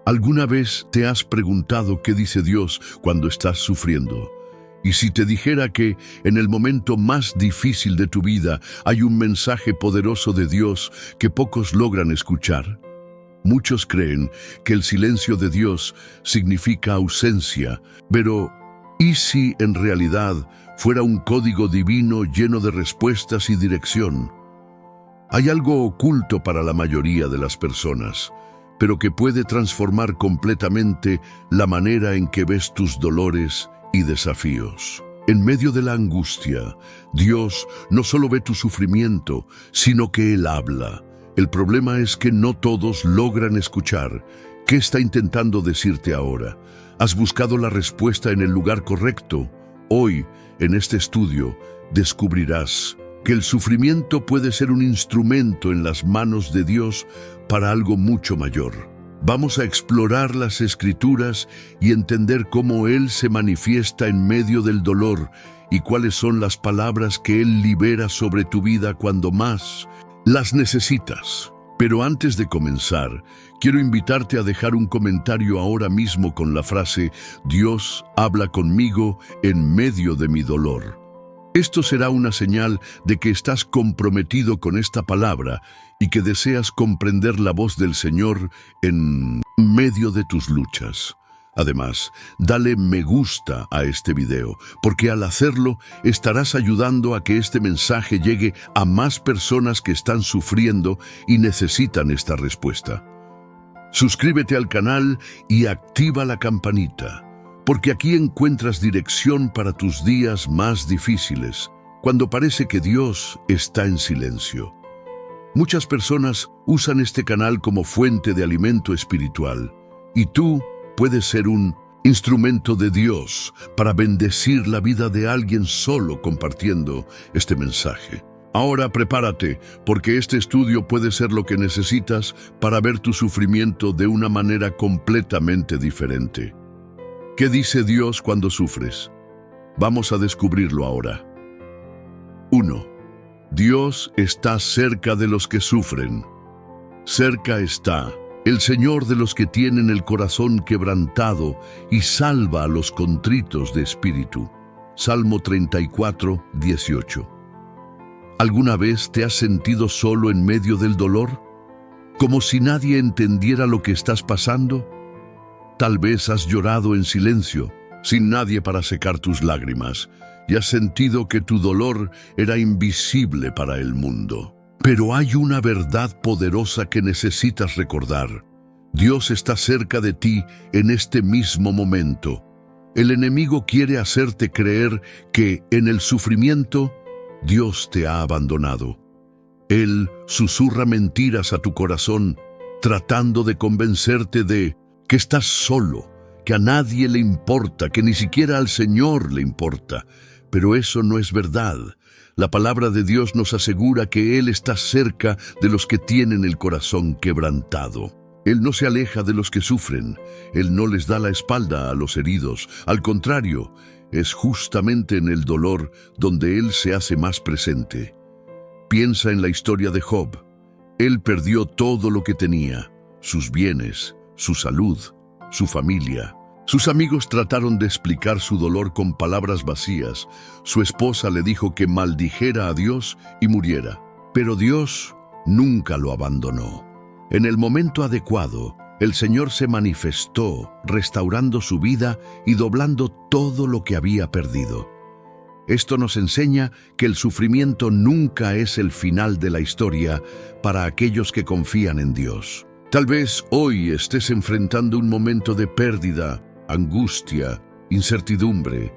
¿Alguna vez te has preguntado qué dice Dios cuando estás sufriendo? Y si te dijera que en el momento más difícil de tu vida hay un mensaje poderoso de Dios que pocos logran escuchar. Muchos creen que el silencio de Dios significa ausencia, pero ¿y si en realidad fuera un código divino lleno de respuestas y dirección? Hay algo oculto para la mayoría de las personas, pero que puede transformar completamente la manera en que ves tus dolores y desafíos. En medio de la angustia, Dios no solo ve tu sufrimiento, sino que Él habla. El problema es que no todos logran escuchar. ¿Qué está intentando decirte ahora? ¿Has buscado la respuesta en el lugar correcto? Hoy, en este estudio, descubrirás que el sufrimiento puede ser un instrumento en las manos de Dios para algo mucho mayor. Vamos a explorar las Escrituras y entender cómo Él se manifiesta en medio del dolor y cuáles son las palabras que Él libera sobre tu vida cuando más las necesitas. Pero antes de comenzar, quiero invitarte a dejar un comentario ahora mismo con la frase «Dios habla conmigo en medio de mi dolor». Esto será una señal de que estás comprometido con esta palabra y que deseas comprender la voz del Señor en medio de tus luchas. Además, dale me gusta a este video, porque al hacerlo estarás ayudando a que este mensaje llegue a más personas que están sufriendo y necesitan esta respuesta. Suscríbete al canal y activa la campanita, porque aquí encuentras dirección para tus días más difíciles, cuando parece que Dios está en silencio. Muchas personas usan este canal como fuente de alimento espiritual, y tú puedes ser un instrumento de Dios para bendecir la vida de alguien solo compartiendo este mensaje. Ahora prepárate, porque este estudio puede ser lo que necesitas para ver tu sufrimiento de una manera completamente diferente. ¿Qué dice Dios cuando sufres? Vamos a descubrirlo ahora. 1. Dios está cerca de los que sufren. Cerca está el Señor de los que tienen el corazón quebrantado y salva a los contritos de espíritu. Salmo 34, 18. ¿Alguna vez te has sentido solo en medio del dolor? ¿Como si nadie entendiera lo que estás pasando? Tal vez has llorado en silencio, sin nadie para secar tus lágrimas, y has sentido que tu dolor era invisible para el mundo. Pero hay una verdad poderosa que necesitas recordar. Dios está cerca de ti en este mismo momento. El enemigo quiere hacerte creer que en el sufrimiento Dios te ha abandonado. Él susurra mentiras a tu corazón, tratando de convencerte de que estás solo, que a nadie le importa, que ni siquiera al Señor le importa. Pero eso no es verdad. La palabra de Dios nos asegura que Él está cerca de los que tienen el corazón quebrantado. Él no se aleja de los que sufren. Él no les da la espalda a los heridos. Al contrario, es justamente en el dolor donde Él se hace más presente. Piensa en la historia de Job. Él perdió todo lo que tenía, sus bienes, su salud, su familia. Sus amigos trataron de explicar su dolor con palabras vacías. Su esposa le dijo que maldijera a Dios y muriera. Pero Dios nunca lo abandonó. En el momento adecuado, el Señor se manifestó, restaurando su vida y doblando todo lo que había perdido. Esto nos enseña que el sufrimiento nunca es el final de la historia para aquellos que confían en Dios. Tal vez hoy estés enfrentando un momento de pérdida, angustia, incertidumbre.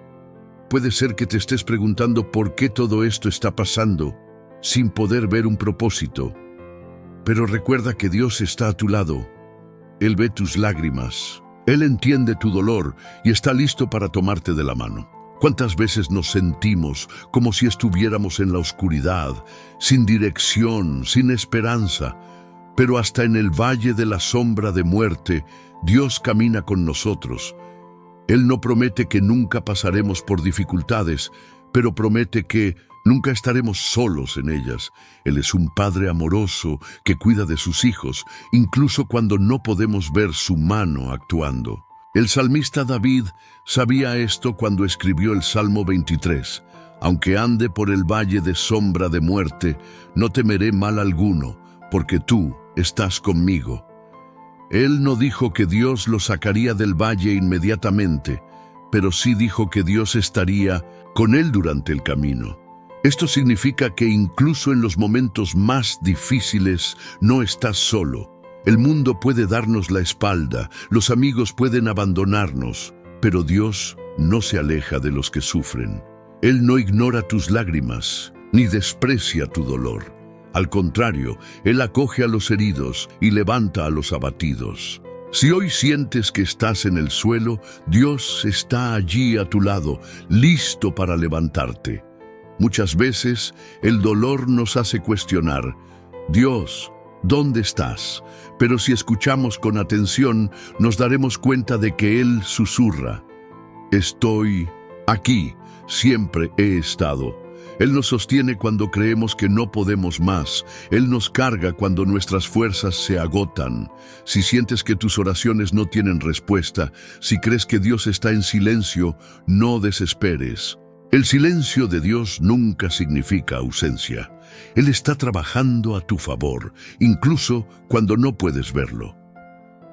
Puede ser que te estés preguntando por qué todo esto está pasando, sin poder ver un propósito. Pero recuerda que Dios está a tu lado. Él ve tus lágrimas. Él entiende tu dolor y está listo para tomarte de la mano. ¿Cuántas veces nos sentimos como si estuviéramos en la oscuridad, sin dirección, sin esperanza? Pero hasta en el valle de la sombra de muerte, Dios camina con nosotros. Él no promete que nunca pasaremos por dificultades, pero promete que Nunca estaremos solos en ellas. Él es un padre amoroso que cuida de sus hijos, incluso cuando no podemos ver su mano actuando. El salmista David sabía esto cuando escribió el Salmo 23. Aunque ande por el valle de sombra de muerte, no temeré mal alguno, porque tú estás conmigo. Él no dijo que Dios lo sacaría del valle inmediatamente, pero sí dijo que Dios estaría con él durante el camino. Esto significa que incluso en los momentos más difíciles no estás solo. El mundo puede darnos la espalda, los amigos pueden abandonarnos, pero Dios no se aleja de los que sufren. Él no ignora tus lágrimas, ni desprecia tu dolor. Al contrario, Él acoge a los heridos y levanta a los abatidos. Si hoy sientes que estás en el suelo, Dios está allí a tu lado, listo para levantarte. Muchas veces el dolor nos hace cuestionar: Dios, ¿dónde estás? Pero si escuchamos con atención, nos daremos cuenta de que Él susurra: estoy aquí, siempre he estado. Él nos sostiene cuando creemos que no podemos más. Él nos carga cuando nuestras fuerzas se agotan. Si sientes que tus oraciones no tienen respuesta, si crees que Dios está en silencio, no desesperes. El silencio de Dios nunca significa ausencia. Él está trabajando a tu favor, incluso cuando no puedes verlo.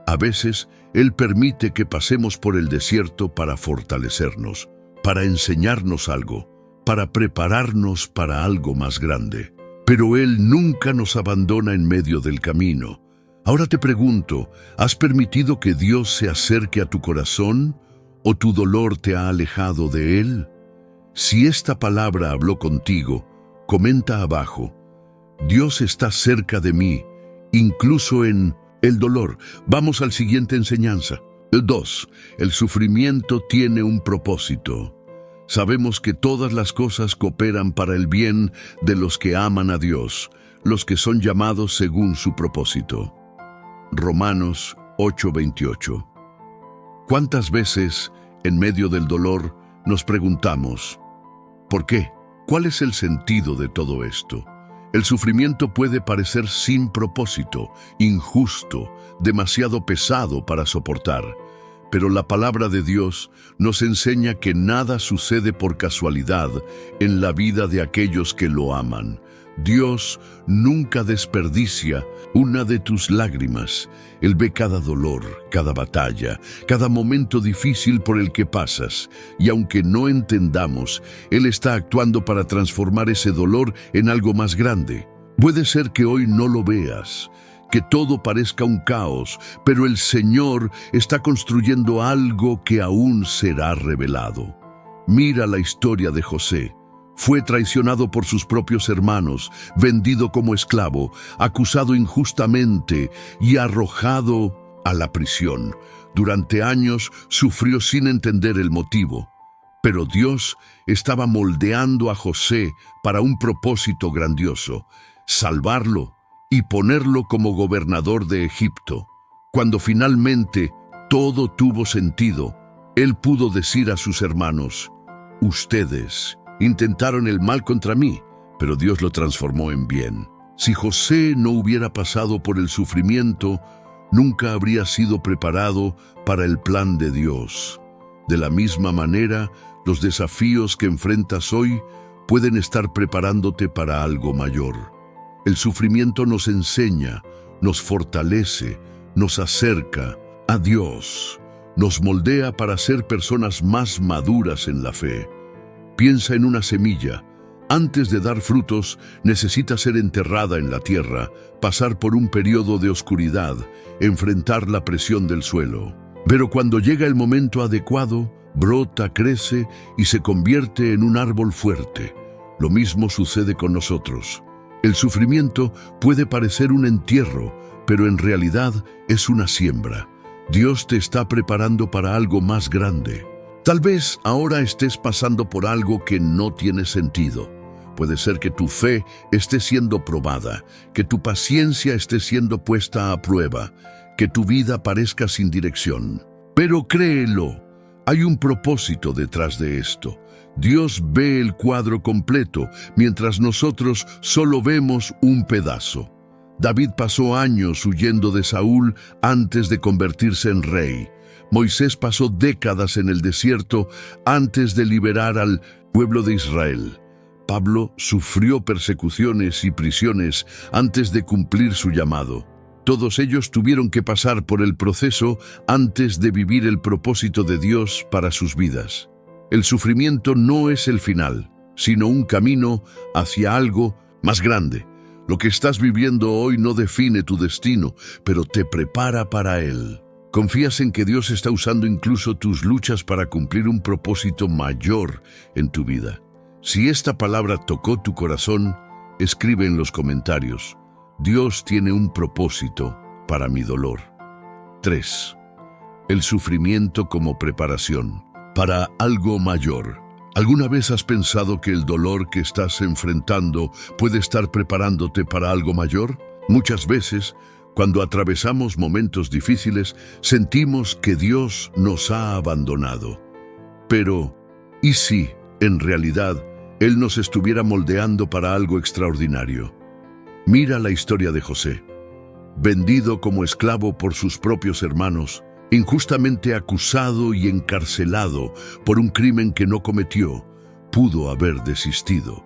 A veces, Él permite que pasemos por el desierto para fortalecernos, para enseñarnos algo, para prepararnos para algo más grande. Pero Él nunca nos abandona en medio del camino. Ahora te pregunto, ¿has permitido que Dios se acerque a tu corazón o tu dolor te ha alejado de Él? Si esta palabra habló contigo, comenta abajo: Dios está cerca de mí, incluso en el dolor. Vamos al siguiente enseñanza. 2. El sufrimiento tiene un propósito. Sabemos que todas las cosas cooperan para el bien de los que aman a Dios, los que son llamados según su propósito. Romanos 8:28. ¿Cuántas veces, en medio del dolor, nos preguntamos: ¿por qué? ¿Cuál es el sentido de todo esto? El sufrimiento puede parecer sin propósito, injusto, demasiado pesado para soportar. Pero la palabra de Dios nos enseña que nada sucede por casualidad en la vida de aquellos que lo aman. Dios nunca desperdicia una de tus lágrimas. Él ve cada dolor, cada batalla, cada momento difícil por el que pasas. Y aunque no entendamos, Él está actuando para transformar ese dolor en algo más grande. Puede ser que hoy no lo veas, que todo parezca un caos, pero el Señor está construyendo algo que aún será revelado. Mira la historia de José. Fue traicionado por sus propios hermanos, vendido como esclavo, acusado injustamente y arrojado a la prisión. Durante años sufrió sin entender el motivo. Pero Dios estaba moldeando a José para un propósito grandioso: salvarlo y ponerlo como gobernador de Egipto. Cuando finalmente todo tuvo sentido, él pudo decir a sus hermanos: ustedes intentaron el mal contra mí, pero Dios lo transformó en bien. Si José no hubiera pasado por el sufrimiento, nunca habría sido preparado para el plan de Dios. De la misma manera, los desafíos que enfrentas hoy pueden estar preparándote para algo mayor. El sufrimiento nos enseña, nos fortalece, nos acerca a Dios, nos moldea para ser personas más maduras en la fe. Piensa en una semilla. Antes de dar frutos, necesita ser enterrada en la tierra, pasar por un periodo de oscuridad, enfrentar la presión del suelo. Pero cuando llega el momento adecuado, brota, crece y se convierte en un árbol fuerte. Lo mismo sucede con nosotros. El sufrimiento puede parecer un entierro, pero en realidad es una siembra. Dios te está preparando para algo más grande. Tal vez ahora estés pasando por algo que no tiene sentido. Puede ser que tu fe esté siendo probada, que tu paciencia esté siendo puesta a prueba, que tu vida parezca sin dirección. Pero créelo, Hay un propósito detrás de esto. Dios ve el cuadro completo, mientras nosotros solo vemos un pedazo. David pasó años huyendo de Saúl antes de convertirse en rey. Moisés pasó décadas en el desierto antes de liberar al pueblo de Israel. Pablo sufrió persecuciones y prisiones antes de cumplir su llamado. Todos ellos tuvieron que pasar por el proceso antes de vivir el propósito de Dios para sus vidas. El sufrimiento no es el final, sino un camino hacia algo más grande. Lo que estás viviendo hoy no define tu destino, pero te prepara para él. Confías en que Dios está usando incluso tus luchas para cumplir un propósito mayor en tu vida. Si esta palabra tocó tu corazón, escribe en los comentarios: Dios tiene un propósito para mi dolor. 3. El sufrimiento como preparación para algo mayor. ¿Alguna vez has pensado que el dolor que estás enfrentando puede estar preparándote para algo mayor? Muchas veces, cuando atravesamos momentos difíciles, sentimos que Dios nos ha abandonado. Pero, ¿y si, en realidad, Él nos estuviera moldeando para algo extraordinario? Mira la historia de José. Vendido como esclavo por sus propios hermanos, injustamente acusado y encarcelado por un crimen que no cometió, pudo haber desistido.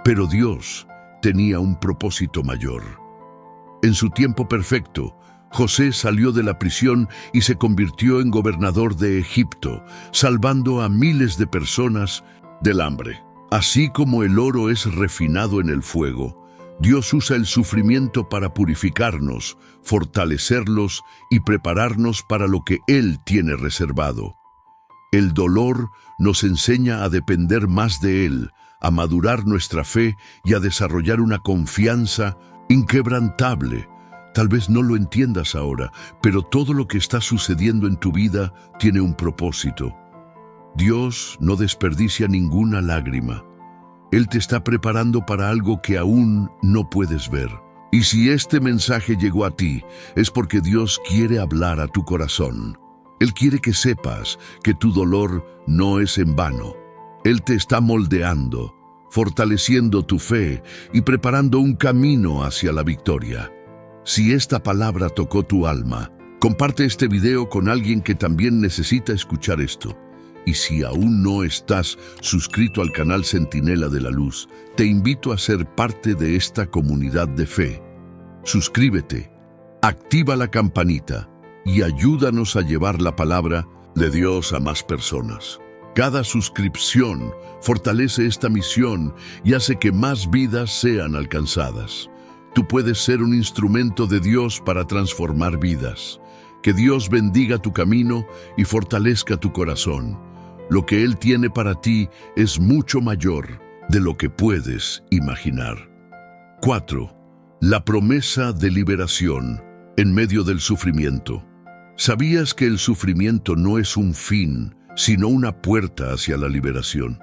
Pero Dios tenía un propósito mayor. En su tiempo perfecto, José salió de la prisión y se convirtió en gobernador de Egipto, salvando a miles de personas del hambre. Así como el oro es refinado en el fuego, Dios usa el sufrimiento para purificarnos, fortalecerlos y prepararnos para lo que Él tiene reservado. El dolor nos enseña a depender más de Él, a madurar nuestra fe y a desarrollar una confianza inquebrantable. Tal vez no lo entiendas ahora, pero todo lo que está sucediendo en tu vida tiene un propósito. Dios no desperdicia ninguna lágrima. Él te está preparando para algo que aún no puedes ver. Y si este mensaje llegó a ti, es porque Dios quiere hablar a tu corazón. Él quiere que sepas que tu dolor no es en vano. Él te está moldeando, fortaleciendo tu fe y preparando un camino hacia la victoria. Si esta palabra tocó tu alma, comparte este video con alguien que también necesita escuchar esto. Y si aún no estás suscrito al canal Centinela de la Luz, te invito a ser parte de esta comunidad de fe. Suscríbete, activa la campanita y ayúdanos a llevar la palabra de Dios a más personas. Cada suscripción fortalece esta misión y hace que más vidas sean alcanzadas. Tú puedes ser un instrumento de Dios para transformar vidas. Que Dios bendiga tu camino y fortalezca tu corazón. Lo que Él tiene para ti es mucho mayor de lo que puedes imaginar. 4. La promesa de liberación en medio del sufrimiento. ¿Sabías que el sufrimiento no es un fin, sino una puerta hacia la liberación?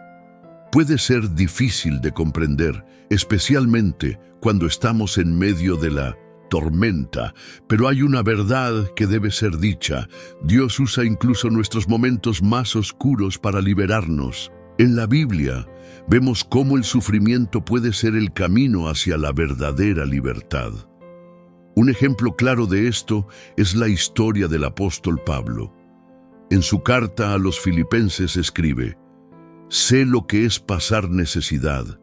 Puede ser difícil de comprender, especialmente cuando estamos en medio de la tormenta, pero hay una verdad que debe ser dicha. Dios usa incluso nuestros momentos más oscuros para liberarnos. En la Biblia vemos cómo el sufrimiento puede ser el camino hacia la verdadera libertad. Un ejemplo claro de esto es la historia del apóstol Pablo. En su carta a los Filipenses escribe: «Sé lo que es pasar necesidad,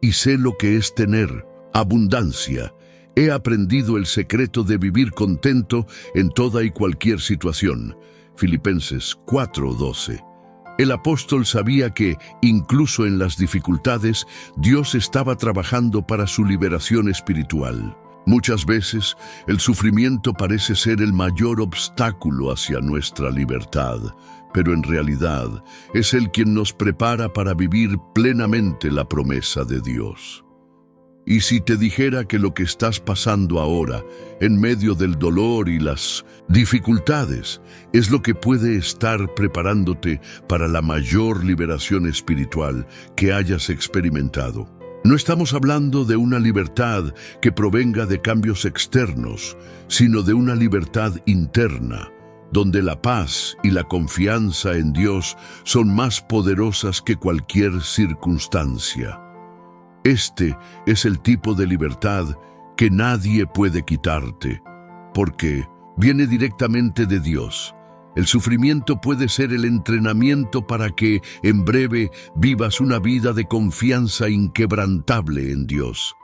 y sé lo que es tener abundancia. He aprendido el secreto de vivir contento en toda y cualquier situación». Filipenses 4:12. El apóstol sabía que, incluso en las dificultades, Dios estaba trabajando para su liberación espiritual. Muchas veces, el sufrimiento parece ser el mayor obstáculo hacia nuestra libertad, pero en realidad es Él quien nos prepara para vivir plenamente la promesa de Dios. Y si te dijera que lo que estás pasando ahora, en medio del dolor y las dificultades, es lo que puede estar preparándote para la mayor liberación espiritual que hayas experimentado. No estamos hablando de una libertad que provenga de cambios externos, sino de una libertad interna, donde la paz y la confianza en Dios son más poderosas que cualquier circunstancia. Este es el tipo de libertad que nadie puede quitarte, porque viene directamente de Dios. El sufrimiento puede ser el entrenamiento para que, en breve, vivas una vida de confianza inquebrantable en Dios.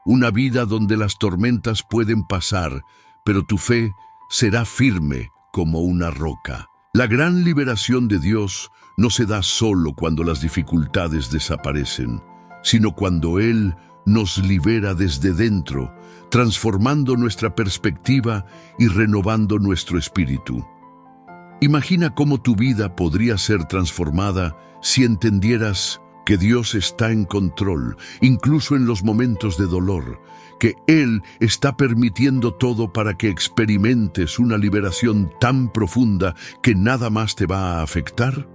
Una vida donde las tormentas pueden pasar, pero tu fe será firme como una roca. La gran liberación de Dios no se da solo cuando las dificultades desaparecen, sino cuando Él nos libera desde dentro, transformando nuestra perspectiva y renovando nuestro espíritu. Imagina cómo tu vida podría ser transformada si entendieras que Dios está en control, incluso en los momentos de dolor, que Él está permitiendo todo para que experimentes una liberación tan profunda que nada más te va a afectar.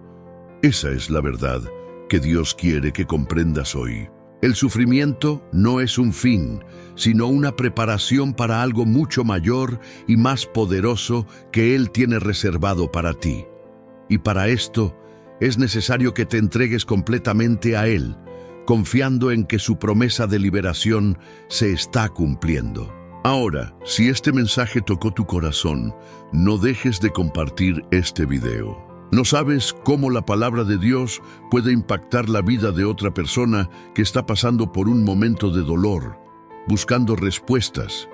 Esa es la verdad que Dios quiere que comprendas hoy. El sufrimiento no es un fin, sino una preparación para algo mucho mayor y más poderoso que Él tiene reservado para ti. Y para esto es necesario que te entregues completamente a Él, confiando en que su promesa de liberación se está cumpliendo. Ahora, si este mensaje tocó tu corazón, no dejes de compartir este video. ¿No sabes cómo la palabra de Dios puede impactar la vida de otra persona que está pasando por un momento de dolor, buscando respuestas?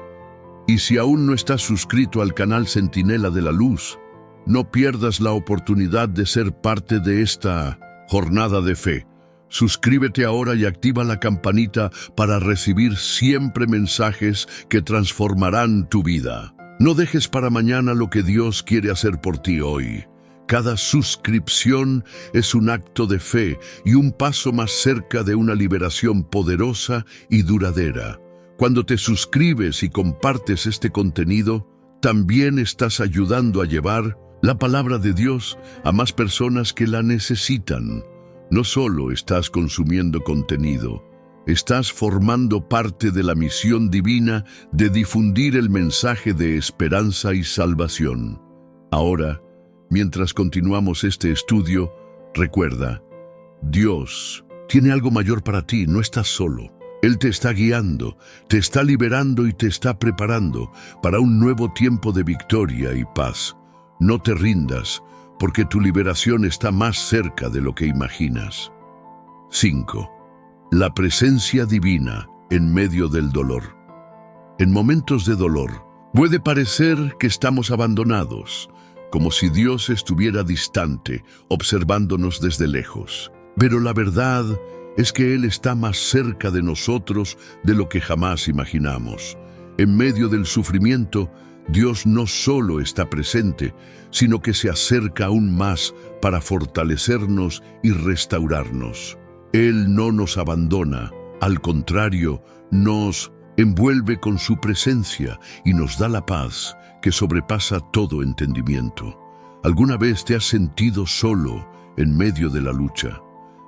Y si aún no estás suscrito al canal Centinela de la Luz, no pierdas la oportunidad de ser parte de esta jornada de fe. Suscríbete ahora y activa la campanita para recibir siempre mensajes que transformarán tu vida. No dejes para mañana lo que Dios quiere hacer por ti hoy. Cada suscripción es un acto de fe y un paso más cerca de una liberación poderosa y duradera. Cuando te suscribes y compartes este contenido, también estás ayudando a llevar la palabra de Dios a más personas que la necesitan. No solo estás consumiendo contenido, estás formando parte de la misión divina de difundir el mensaje de esperanza y salvación. Ahora, mientras continuamos este estudio, recuerda, Dios tiene algo mayor para ti, no estás solo. Él te está guiando, te está liberando y te está preparando para un nuevo tiempo de victoria y paz. No te rindas, porque tu liberación está más cerca de lo que imaginas. 5. La presencia divina en medio del dolor. En momentos de dolor, puede parecer que estamos abandonados, como si Dios estuviera distante, observándonos desde lejos. Pero la verdad es que Él está más cerca de nosotros de lo que jamás imaginamos. En medio del sufrimiento, Dios no solo está presente, sino que se acerca aún más para fortalecernos y restaurarnos. Él no nos abandona, al contrario, nos envuelve con su presencia y nos da la paz que sobrepasa todo entendimiento. ¿Alguna vez te has sentido solo en medio de la lucha?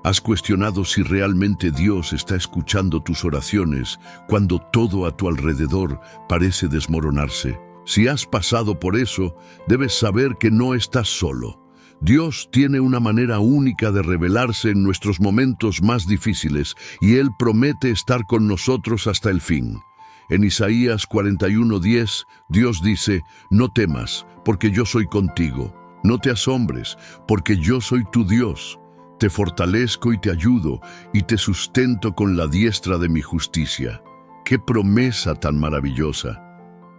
¿Has cuestionado si realmente Dios está escuchando tus oraciones cuando todo a tu alrededor parece desmoronarse? Si has pasado por eso, debes saber que no estás solo. Dios tiene una manera única de revelarse en nuestros momentos más difíciles y Él promete estar con nosotros hasta el fin. En Isaías 41:10, Dios dice, «No temas, porque yo soy contigo. No te asombres, porque yo soy tu Dios. Te fortalezco y te ayudo, y te sustento con la diestra de mi justicia». ¡Qué promesa tan maravillosa!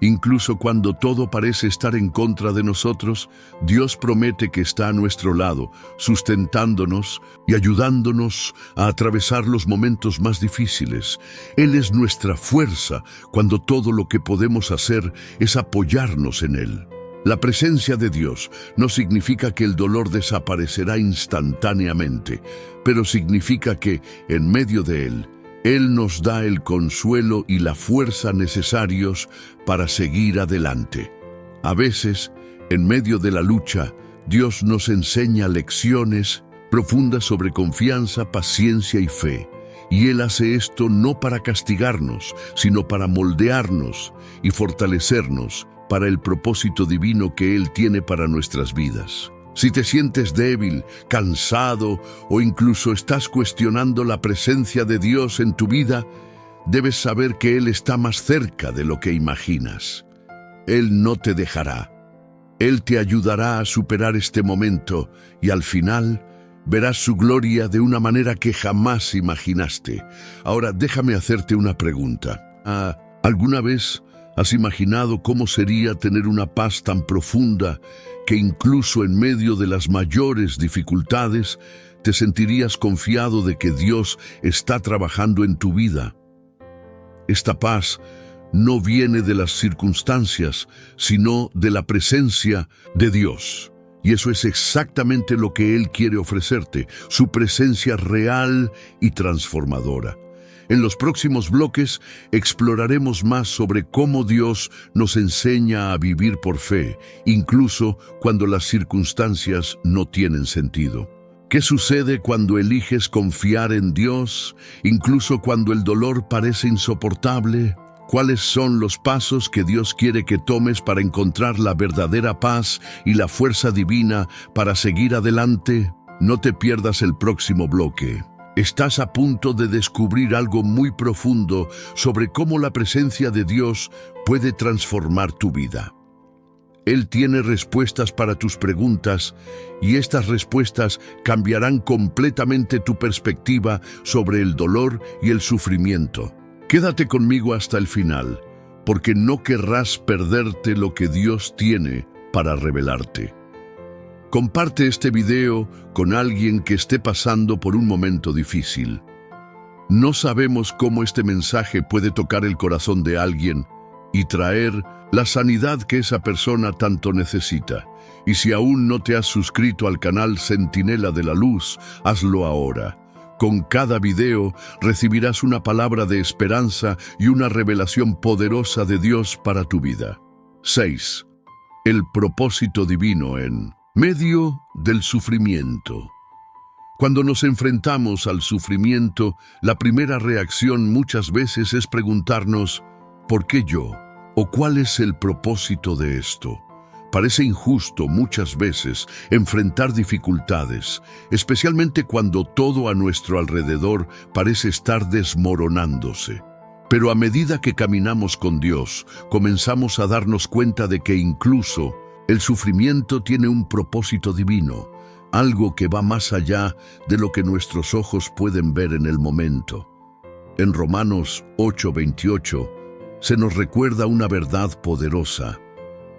Incluso cuando todo parece estar en contra de nosotros, Dios promete que está a nuestro lado, sustentándonos y ayudándonos a atravesar los momentos más difíciles. Él es nuestra fuerza cuando todo lo que podemos hacer es apoyarnos en Él. La presencia de Dios no significa que el dolor desaparecerá instantáneamente, pero significa que, en medio de Él nos da el consuelo y la fuerza necesarios para seguir adelante. A veces, en medio de la lucha, Dios nos enseña lecciones profundas sobre confianza, paciencia y fe. Y Él hace esto no para castigarnos, sino para moldearnos y fortalecernos para el propósito divino que Él tiene para nuestras vidas. Si te sientes débil, cansado o incluso estás cuestionando la presencia de Dios en tu vida, debes saber que Él está más cerca de lo que imaginas. Él no te dejará. Él te ayudará a superar este momento y al final verás su gloria de una manera que jamás imaginaste. Ahora déjame hacerte una pregunta. ¿Alguna vez has imaginado cómo sería tener una paz tan profunda que incluso en medio de las mayores dificultades te sentirías confiado de que Dios está trabajando en tu vida? Esta paz no viene de las circunstancias, sino de la presencia de Dios. Y eso es exactamente lo que Él quiere ofrecerte, su presencia real y transformadora. En los próximos bloques exploraremos más sobre cómo Dios nos enseña a vivir por fe, incluso cuando las circunstancias no tienen sentido. ¿Qué sucede cuando eliges confiar en Dios, incluso cuando el dolor parece insoportable? ¿Cuáles son los pasos que Dios quiere que tomes para encontrar la verdadera paz y la fuerza divina para seguir adelante? No te pierdas el próximo bloque. Estás a punto de descubrir algo muy profundo sobre cómo la presencia de Dios puede transformar tu vida. Él tiene respuestas para tus preguntas y estas respuestas cambiarán completamente tu perspectiva sobre el dolor y el sufrimiento. Quédate conmigo hasta el final, porque no querrás perderte lo que Dios tiene para revelarte. Comparte este video con alguien que esté pasando por un momento difícil. No sabemos cómo este mensaje puede tocar el corazón de alguien y traer la sanidad que esa persona tanto necesita. Y si aún no te has suscrito al canal Centinela de la Luz, hazlo ahora. Con cada video recibirás una palabra de esperanza y una revelación poderosa de Dios para tu vida. 6. El propósito divino en medio del sufrimiento. Cuando nos enfrentamos al sufrimiento, la primera reacción muchas veces es preguntarnos, ¿por qué yo? ¿O cuál es el propósito de esto? Parece injusto muchas veces enfrentar dificultades, especialmente cuando todo a nuestro alrededor parece estar desmoronándose. Pero a medida que caminamos con Dios, comenzamos a darnos cuenta de que incluso el sufrimiento tiene un propósito divino, algo que va más allá de lo que nuestros ojos pueden ver en el momento. En Romanos 8:28 se nos recuerda una verdad poderosa.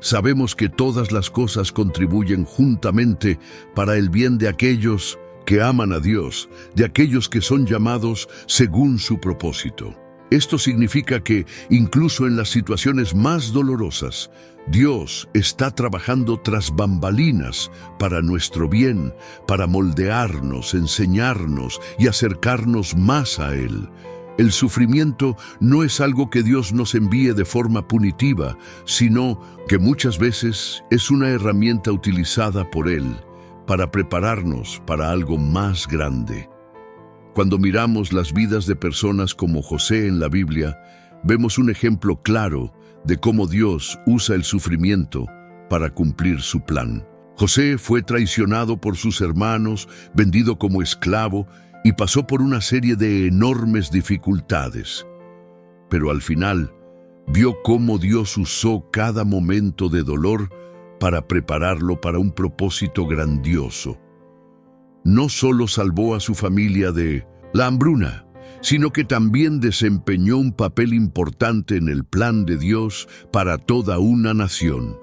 Sabemos que todas las cosas contribuyen juntamente para el bien de aquellos que aman a Dios, de aquellos que son llamados según su propósito. Esto significa que, incluso en las situaciones más dolorosas, Dios está trabajando tras bambalinas para nuestro bien, para moldearnos, enseñarnos y acercarnos más a Él. El sufrimiento no es algo que Dios nos envíe de forma punitiva, sino que muchas veces es una herramienta utilizada por Él para prepararnos para algo más grande. Cuando miramos las vidas de personas como José en la Biblia, vemos un ejemplo claro de cómo Dios usa el sufrimiento para cumplir su plan. José fue traicionado por sus hermanos, vendido como esclavo y pasó por una serie de enormes dificultades. Pero al final, vio cómo Dios usó cada momento de dolor para prepararlo para un propósito grandioso. No solo salvó a su familia de la hambruna, sino que también desempeñó un papel importante en el plan de Dios para toda una nación.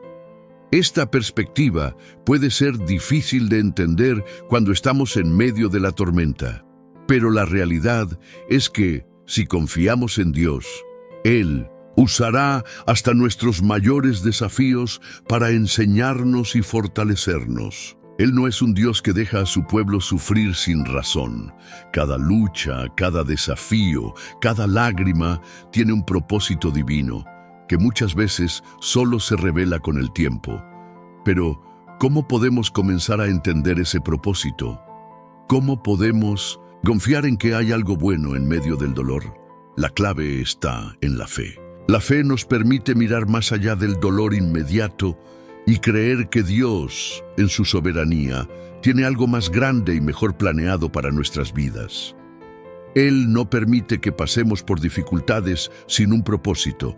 Esta perspectiva puede ser difícil de entender cuando estamos en medio de la tormenta, pero la realidad es que, si confiamos en Dios, Él usará hasta nuestros mayores desafíos para enseñarnos y fortalecernos. Él no es un Dios que deja a su pueblo sufrir sin razón. Cada lucha, cada desafío, cada lágrima tiene un propósito divino, que muchas veces solo se revela con el tiempo. Pero, ¿cómo podemos comenzar a entender ese propósito? ¿Cómo podemos confiar en que hay algo bueno en medio del dolor? La clave está en la fe. La fe nos permite mirar más allá del dolor inmediato y creer que Dios, en su soberanía, tiene algo más grande y mejor planeado para nuestras vidas. Él no permite que pasemos por dificultades sin un propósito,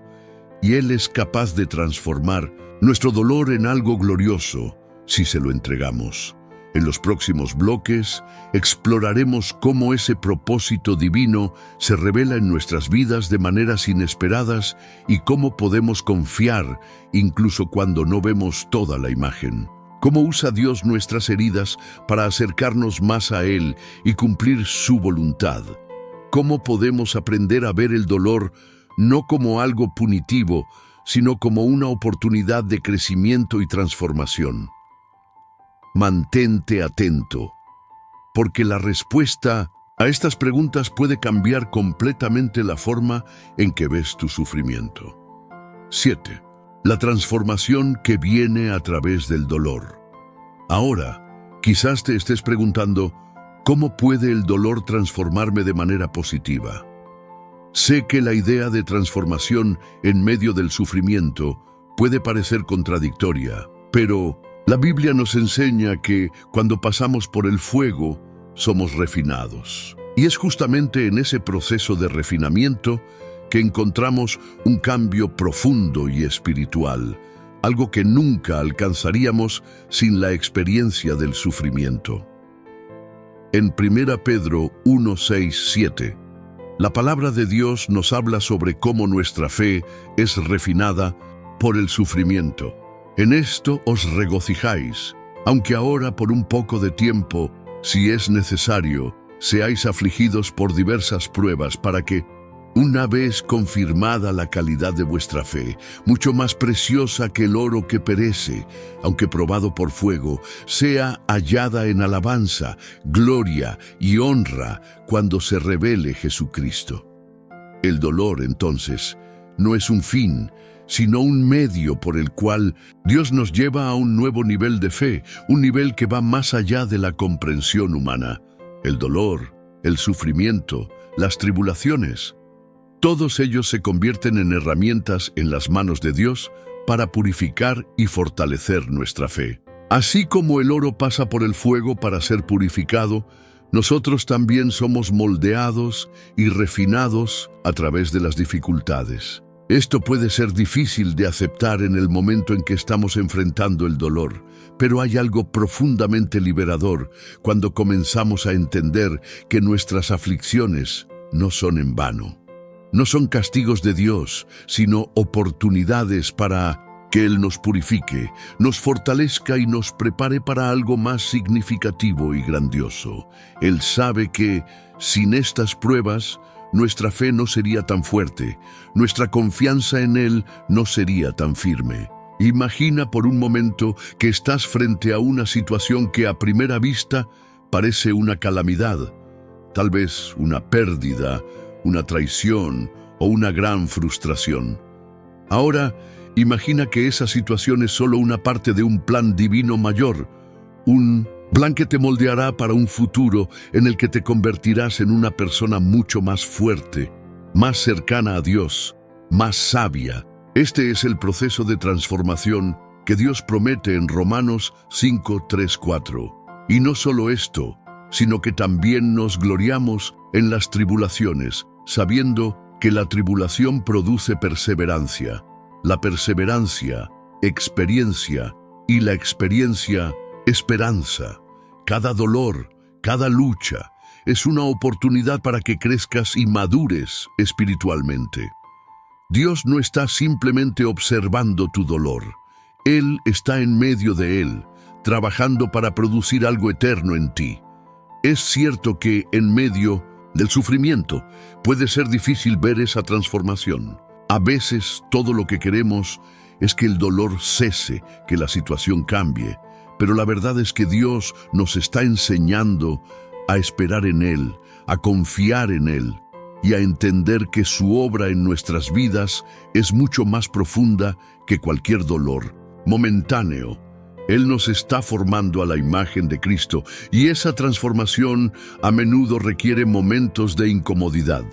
y Él es capaz de transformar nuestro dolor en algo glorioso si se lo entregamos. En los próximos bloques exploraremos cómo ese propósito divino se revela en nuestras vidas de maneras inesperadas y cómo podemos confiar incluso cuando no vemos toda la imagen. Cómo usa Dios nuestras heridas para acercarnos más a Él y cumplir su voluntad. Cómo podemos aprender a ver el dolor no como algo punitivo, sino como una oportunidad de crecimiento y transformación. Mantente atento, porque la respuesta a estas preguntas puede cambiar completamente la forma en que ves tu sufrimiento. 7. La transformación que viene a través del dolor. Ahora, quizás te estés preguntando, ¿cómo puede el dolor transformarme de manera positiva? Sé que la idea de transformación en medio del sufrimiento puede parecer contradictoria, pero la Biblia nos enseña que cuando pasamos por el fuego, somos refinados. Y es justamente en ese proceso de refinamiento que encontramos un cambio profundo y espiritual, algo que nunca alcanzaríamos sin la experiencia del sufrimiento. En 1 Pedro 1, 6, 7, la palabra de Dios nos habla sobre cómo nuestra fe es refinada por el sufrimiento. En esto os regocijáis, aunque ahora por un poco de tiempo, si es necesario, seáis afligidos por diversas pruebas para que, una vez confirmada la calidad de vuestra fe, mucho más preciosa que el oro que perece, aunque probado por fuego, sea hallada en alabanza, gloria y honra cuando se revele Jesucristo. El dolor, entonces, no es un fin, sino un medio por el cual Dios nos lleva a un nuevo nivel de fe, un nivel que va más allá de la comprensión humana. El dolor, el sufrimiento, las tribulaciones, todos ellos se convierten en herramientas en las manos de Dios para purificar y fortalecer nuestra fe. Así como el oro pasa por el fuego para ser purificado, nosotros también somos moldeados y refinados a través de las dificultades. Esto puede ser difícil de aceptar en el momento en que estamos enfrentando el dolor, pero hay algo profundamente liberador cuando comenzamos a entender que nuestras aflicciones no son en vano. No son castigos de Dios, sino oportunidades para que Él nos purifique, nos fortalezca y nos prepare para algo más significativo y grandioso. Él sabe que, sin estas pruebas, nuestra fe no sería tan fuerte, nuestra confianza en Él no sería tan firme. Imagina por un momento que estás frente a una situación que a primera vista parece una calamidad, tal vez una pérdida, una traición o una gran frustración. Ahora, imagina que esa situación es solo una parte de un plan divino mayor, un plan que te moldeará para un futuro en el que te convertirás en una persona mucho más fuerte, más cercana a Dios, más sabia. Este es el proceso de transformación que Dios promete en Romanos 5, 3, 4. Y no solo esto, sino que también nos gloriamos en las tribulaciones, sabiendo que la tribulación produce perseverancia, la perseverancia, experiencia, y la experiencia, esperanza. Cada dolor, cada lucha, es una oportunidad para que crezcas y madures espiritualmente. Dios no está simplemente observando tu dolor. Él está en medio de él, trabajando para producir algo eterno en ti. Es cierto que en medio del sufrimiento puede ser difícil ver esa transformación. A veces todo lo que queremos es que el dolor cese, que la situación cambie, pero la verdad es que Dios nos está enseñando a esperar en Él, a confiar en Él y a entender que su obra en nuestras vidas es mucho más profunda que cualquier dolor momentáneo. Él nos está formando a la imagen de Cristo y esa transformación a menudo requiere momentos de incomodidad.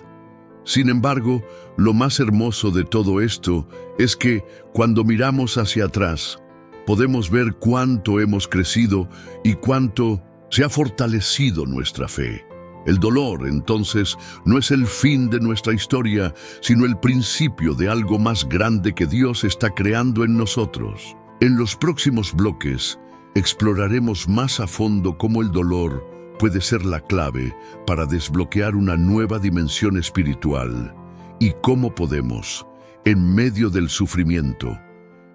Sin embargo, lo más hermoso de todo esto es que, cuando miramos hacia atrás, podemos ver cuánto hemos crecido y cuánto se ha fortalecido nuestra fe. El dolor, entonces, no es el fin de nuestra historia, sino el principio de algo más grande que Dios está creando en nosotros. En los próximos bloques, exploraremos más a fondo cómo el dolor puede ser la clave para desbloquear una nueva dimensión espiritual y cómo podemos, en medio del sufrimiento,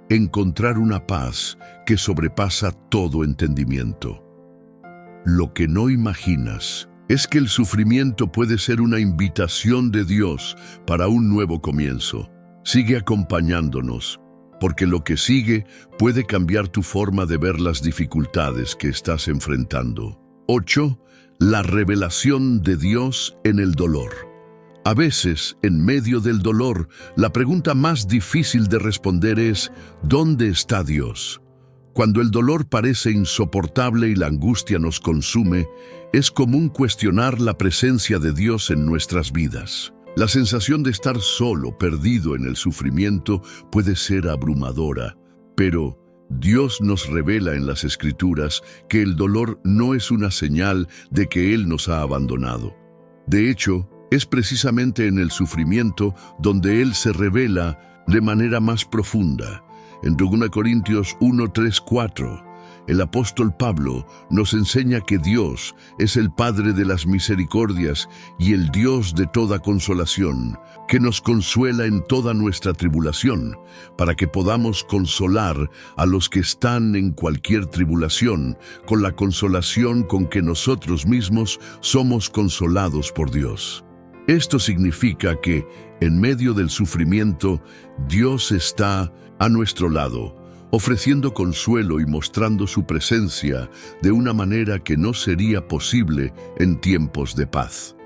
encontrar una paz que sobrepasa todo entendimiento. Lo que no imaginas es que el sufrimiento puede ser una invitación de Dios para un nuevo comienzo. Sigue acompañándonos, porque lo que sigue puede cambiar tu forma de ver las dificultades que estás enfrentando. 8. La revelación de Dios en el dolor. A veces, en medio del dolor, la pregunta más difícil de responder es: ¿dónde está Dios? Cuando el dolor parece insoportable y la angustia nos consume, es común cuestionar la presencia de Dios en nuestras vidas. La sensación de estar solo, perdido en el sufrimiento, puede ser abrumadora, pero Dios nos revela en las Escrituras que el dolor no es una señal de que Él nos ha abandonado. De hecho, es precisamente en el sufrimiento donde Él se revela de manera más profunda. En 2 Corintios 1, 3, 4, el apóstol Pablo nos enseña que Dios es el Padre de las misericordias y el Dios de toda consolación, que nos consuela en toda nuestra tribulación, para que podamos consolar a los que están en cualquier tribulación, con la consolación con que nosotros mismos somos consolados por Dios. Esto significa que, en medio del sufrimiento, Dios está a nuestro lado, ofreciendo consuelo y mostrando su presencia de una manera que no sería posible en tiempos de paz.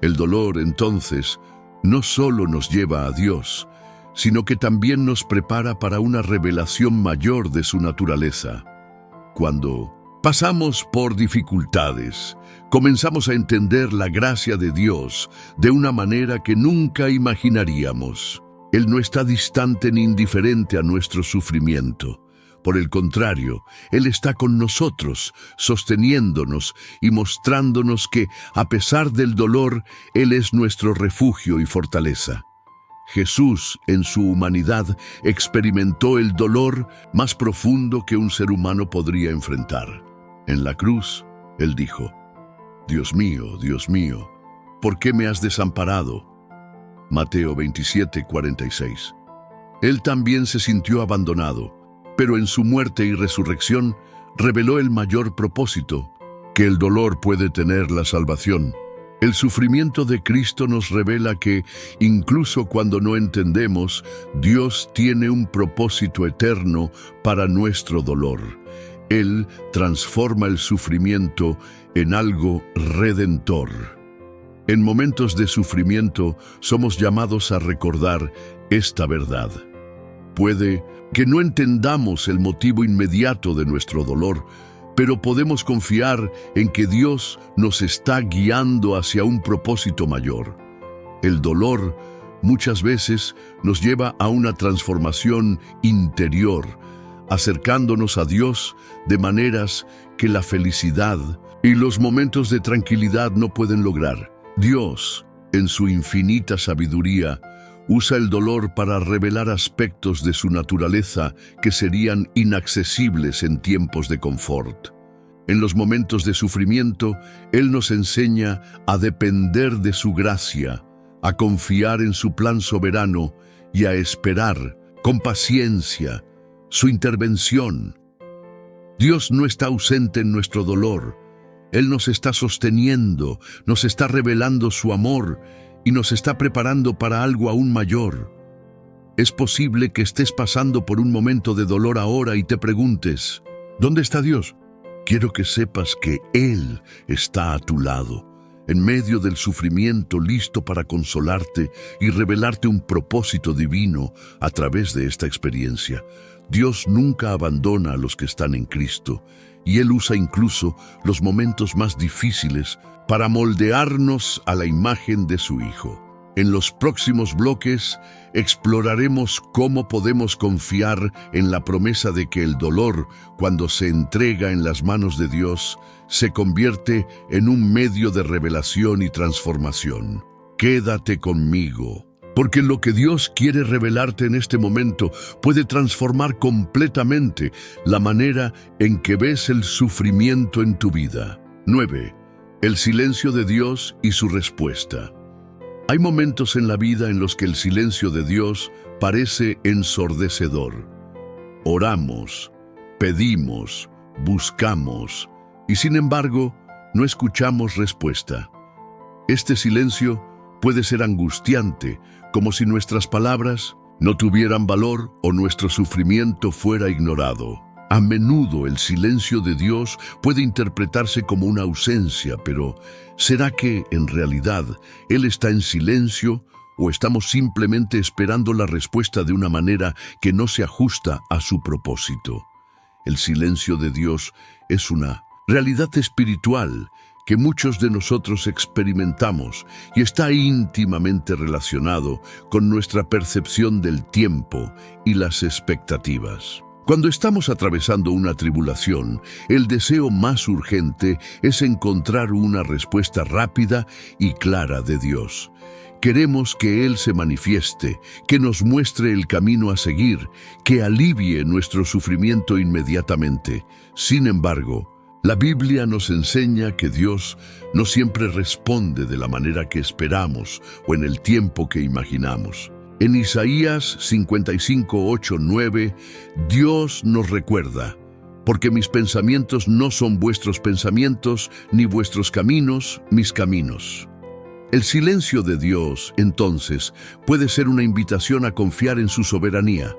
El dolor, entonces, no solo nos lleva a Dios, sino que también nos prepara para una revelación mayor de su naturaleza. Cuando pasamos por dificultades, comenzamos a entender la gracia de Dios de una manera que nunca imaginaríamos. Él no está distante ni indiferente a nuestro sufrimiento. Por el contrario, Él está con nosotros, sosteniéndonos y mostrándonos que, a pesar del dolor, Él es nuestro refugio y fortaleza. Jesús, en su humanidad, experimentó el dolor más profundo que un ser humano podría enfrentar. En la cruz, Él dijo: Dios mío, ¿por qué me has desamparado? Mateo 27, 46. Él también se sintió abandonado, pero en su muerte y resurrección reveló el mayor propósito, que el dolor puede tener la salvación. El sufrimiento de Cristo nos revela que, incluso cuando no entendemos, Dios tiene un propósito eterno para nuestro dolor. Él transforma el sufrimiento en algo redentor. En momentos de sufrimiento somos llamados a recordar esta verdad. Puede que no entendamos el motivo inmediato de nuestro dolor, pero podemos confiar en que Dios nos está guiando hacia un propósito mayor. El dolor muchas veces nos lleva a una transformación interior, acercándonos a Dios de maneras que la felicidad y los momentos de tranquilidad no pueden lograr. Dios, en su infinita sabiduría, usa el dolor para revelar aspectos de su naturaleza que serían inaccesibles en tiempos de confort. En los momentos de sufrimiento, Él nos enseña a depender de su gracia, a confiar en su plan soberano y a esperar con paciencia su intervención. Dios no está ausente en nuestro dolor. Él nos está sosteniendo, nos está revelando su amor y nos está preparando para algo aún mayor. Es posible que estés pasando por un momento de dolor ahora y te preguntes: ¿dónde está Dios? Quiero que sepas que Él está a tu lado, en medio del sufrimiento, listo para consolarte y revelarte un propósito divino a través de esta experiencia. Dios nunca abandona a los que están en Cristo, y Él usa incluso los momentos más difíciles para moldearnos a la imagen de su Hijo. En los próximos bloques exploraremos cómo podemos confiar en la promesa de que el dolor, cuando se entrega en las manos de Dios, se convierte en un medio de revelación y transformación. Quédate conmigo, porque lo que Dios quiere revelarte en este momento puede transformar completamente la manera en que ves el sufrimiento en tu vida. 9. El silencio de Dios y su respuesta. Hay momentos en la vida en los que el silencio de Dios parece ensordecedor. Oramos, pedimos, buscamos, y sin embargo, no escuchamos respuesta. Este silencio puede ser angustiante, como si nuestras palabras no tuvieran valor o nuestro sufrimiento fuera ignorado. A menudo el silencio de Dios puede interpretarse como una ausencia, pero ¿será que, en realidad, Él está en silencio o estamos simplemente esperando la respuesta de una manera que no se ajusta a su propósito? El silencio de Dios es una realidad espiritual que muchos de nosotros experimentamos y está íntimamente relacionado con nuestra percepción del tiempo y las expectativas. Cuando estamos atravesando una tribulación, el deseo más urgente es encontrar una respuesta rápida y clara de Dios. Queremos que Él se manifieste, que nos muestre el camino a seguir, que alivie nuestro sufrimiento inmediatamente. Sin embargo, la Biblia nos enseña que Dios no siempre responde de la manera que esperamos o en el tiempo que imaginamos. En Isaías 55, 8, 9, Dios nos recuerda: porque mis pensamientos no son vuestros pensamientos, ni vuestros caminos, mis caminos. El silencio de Dios, entonces, puede ser una invitación a confiar en su soberanía.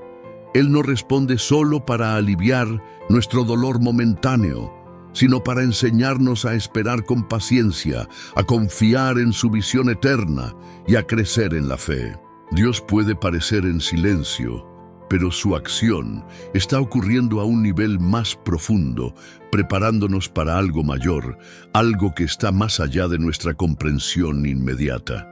Él no responde solo para aliviar nuestro dolor momentáneo, sino para enseñarnos a esperar con paciencia, a confiar en su visión eterna y a crecer en la fe. Dios puede parecer en silencio, pero su acción está ocurriendo a un nivel más profundo, preparándonos para algo mayor, algo que está más allá de nuestra comprensión inmediata.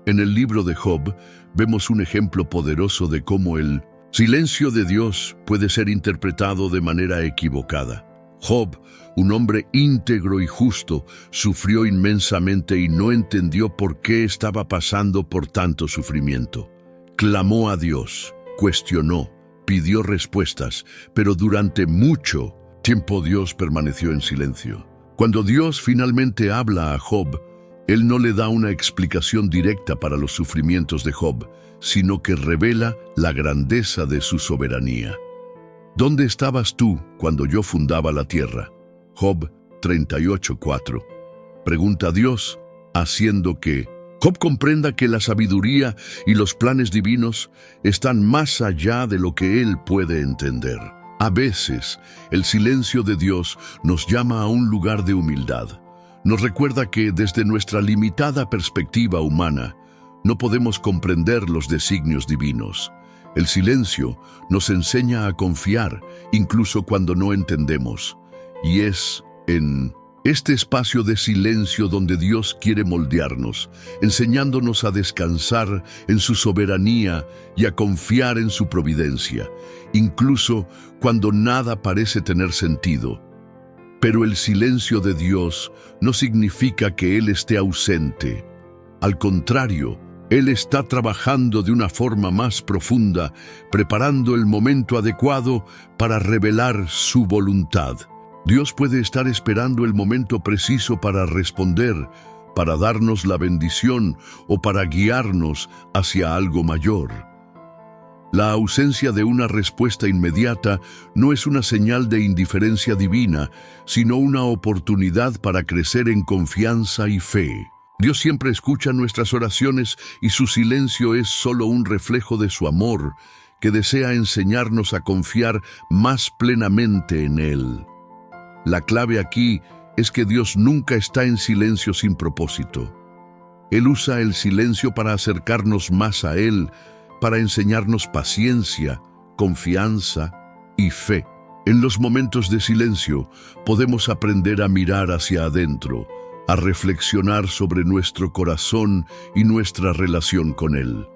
En el libro de Job vemos un ejemplo poderoso de cómo el silencio de Dios puede ser interpretado de manera equivocada. Job, un hombre íntegro y justo, sufrió inmensamente y no entendió por qué estaba pasando por tanto sufrimiento. Clamó a Dios, cuestionó, pidió respuestas, pero durante mucho tiempo Dios permaneció en silencio. Cuando Dios finalmente habla a Job, Él no le da una explicación directa para los sufrimientos de Job, sino que revela la grandeza de su soberanía. ¿Dónde estabas tú cuando yo fundaba la tierra? Job 38:4. Pregunta a Dios, haciendo que Job comprenda que la sabiduría y los planes divinos están más allá de lo que él puede entender. A veces, el silencio de Dios nos llama a un lugar de humildad. Nos recuerda que desde nuestra limitada perspectiva humana, no podemos comprender los designios divinos. El silencio nos enseña a confiar, incluso cuando no entendemos. Y es en este espacio de silencio donde Dios quiere moldearnos, enseñándonos a descansar en su soberanía y a confiar en su providencia, incluso cuando nada parece tener sentido. Pero el silencio de Dios no significa que Él esté ausente. Al contrario, Él está trabajando de una forma más profunda, preparando el momento adecuado para revelar su voluntad. Dios puede estar esperando el momento preciso para responder, para darnos la bendición o para guiarnos hacia algo mayor. La ausencia de una respuesta inmediata no es una señal de indiferencia divina, sino una oportunidad para crecer en confianza y fe. Dios siempre escucha nuestras oraciones y su silencio es solo un reflejo de su amor, que desea enseñarnos a confiar más plenamente en Él. La clave aquí es que Dios nunca está en silencio sin propósito. Él usa el silencio para acercarnos más a Él, para enseñarnos paciencia, confianza y fe. En los momentos de silencio podemos aprender a mirar hacia adentro, a reflexionar sobre nuestro corazón y nuestra relación con Él.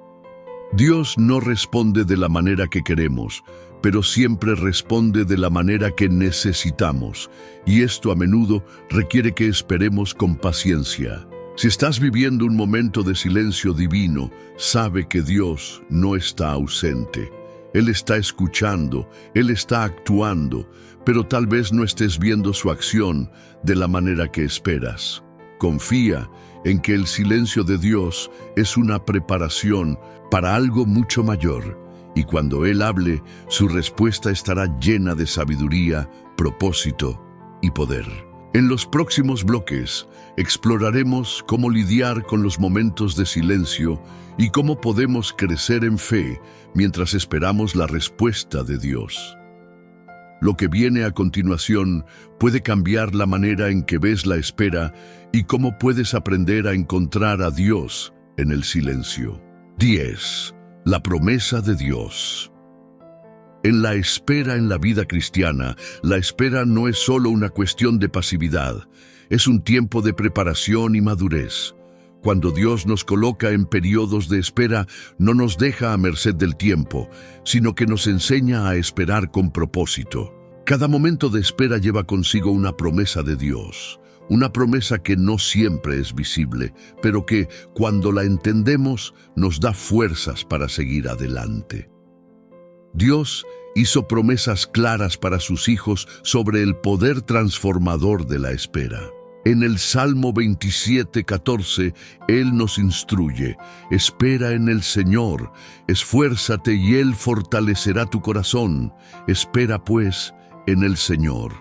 Dios no responde de la manera que queremos, pero siempre responde de la manera que necesitamos, y esto a menudo requiere que esperemos con paciencia. Si estás viviendo un momento de silencio divino, sabe que Dios no está ausente. Él está escuchando, Él está actuando, pero tal vez no estés viendo su acción de la manera que esperas. Confía en que el silencio de Dios es una preparación para algo mucho mayor, y cuando Él hable, su respuesta estará llena de sabiduría, propósito y poder. En los próximos bloques exploraremos cómo lidiar con los momentos de silencio y cómo podemos crecer en fe mientras esperamos la respuesta de Dios. Lo que viene a continuación puede cambiar la manera en que ves la espera y cómo puedes aprender a encontrar a Dios en el silencio. 10. La promesa de Dios. En la espera en la vida cristiana, la espera no es solo una cuestión de pasividad, es un tiempo de preparación y madurez. Cuando Dios nos coloca en periodos de espera, no nos deja a merced del tiempo, sino que nos enseña a esperar con propósito. Cada momento de espera lleva consigo una promesa de Dios, una promesa que no siempre es visible, pero que, cuando la entendemos, nos da fuerzas para seguir adelante. Dios hizo promesas claras para sus hijos sobre el poder transformador de la espera. En el Salmo 27:14, Él nos instruye: espera en el Señor, esfuérzate y Él fortalecerá tu corazón. Espera pues en el Señor.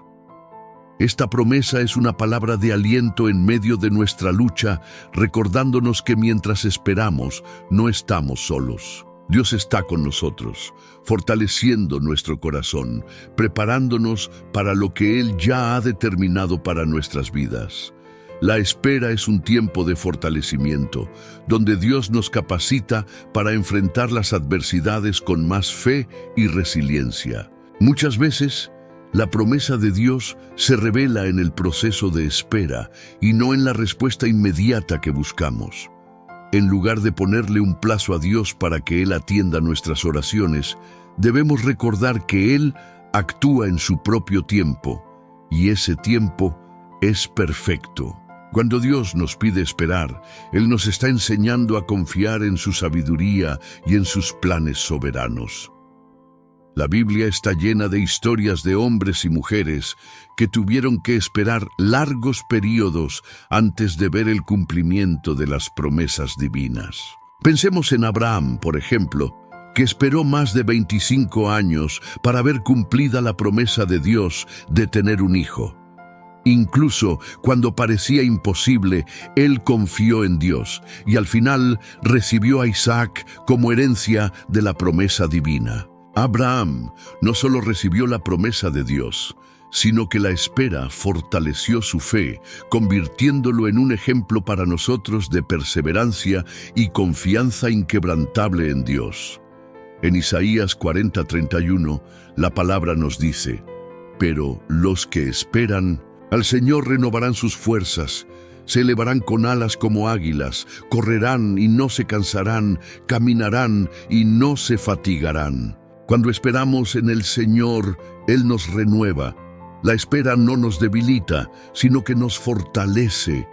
Esta promesa es una palabra de aliento en medio de nuestra lucha, recordándonos que mientras esperamos, no estamos solos. Dios está con nosotros, fortaleciendo nuestro corazón, preparándonos para lo que Él ya ha determinado para nuestras vidas. La espera es un tiempo de fortalecimiento, donde Dios nos capacita para enfrentar las adversidades con más fe y resiliencia. Muchas veces, la promesa de Dios se revela en el proceso de espera y no en la respuesta inmediata que buscamos. En lugar de ponerle un plazo a Dios para que Él atienda nuestras oraciones, debemos recordar que Él actúa en su propio tiempo, y ese tiempo es perfecto. Cuando Dios nos pide esperar, Él nos está enseñando a confiar en su sabiduría y en sus planes soberanos. La Biblia está llena de historias de hombres y mujeres que tuvieron que esperar largos periodos antes de ver el cumplimiento de las promesas divinas. Pensemos en Abraham, por ejemplo, que esperó más de 25 años para ver cumplida la promesa de Dios de tener un hijo. Incluso cuando parecía imposible, él confió en Dios y al final recibió a Isaac como herencia de la promesa divina. Abraham no solo recibió la promesa de Dios, sino que la espera fortaleció su fe, convirtiéndolo en un ejemplo para nosotros de perseverancia y confianza inquebrantable en Dios. En Isaías 40:31, la palabra nos dice: pero los que esperan al Señor renovarán sus fuerzas, se elevarán con alas como águilas, correrán y no se cansarán, caminarán y no se fatigarán. Cuando esperamos en el Señor, Él nos renueva. La espera no nos debilita, sino que nos fortalece.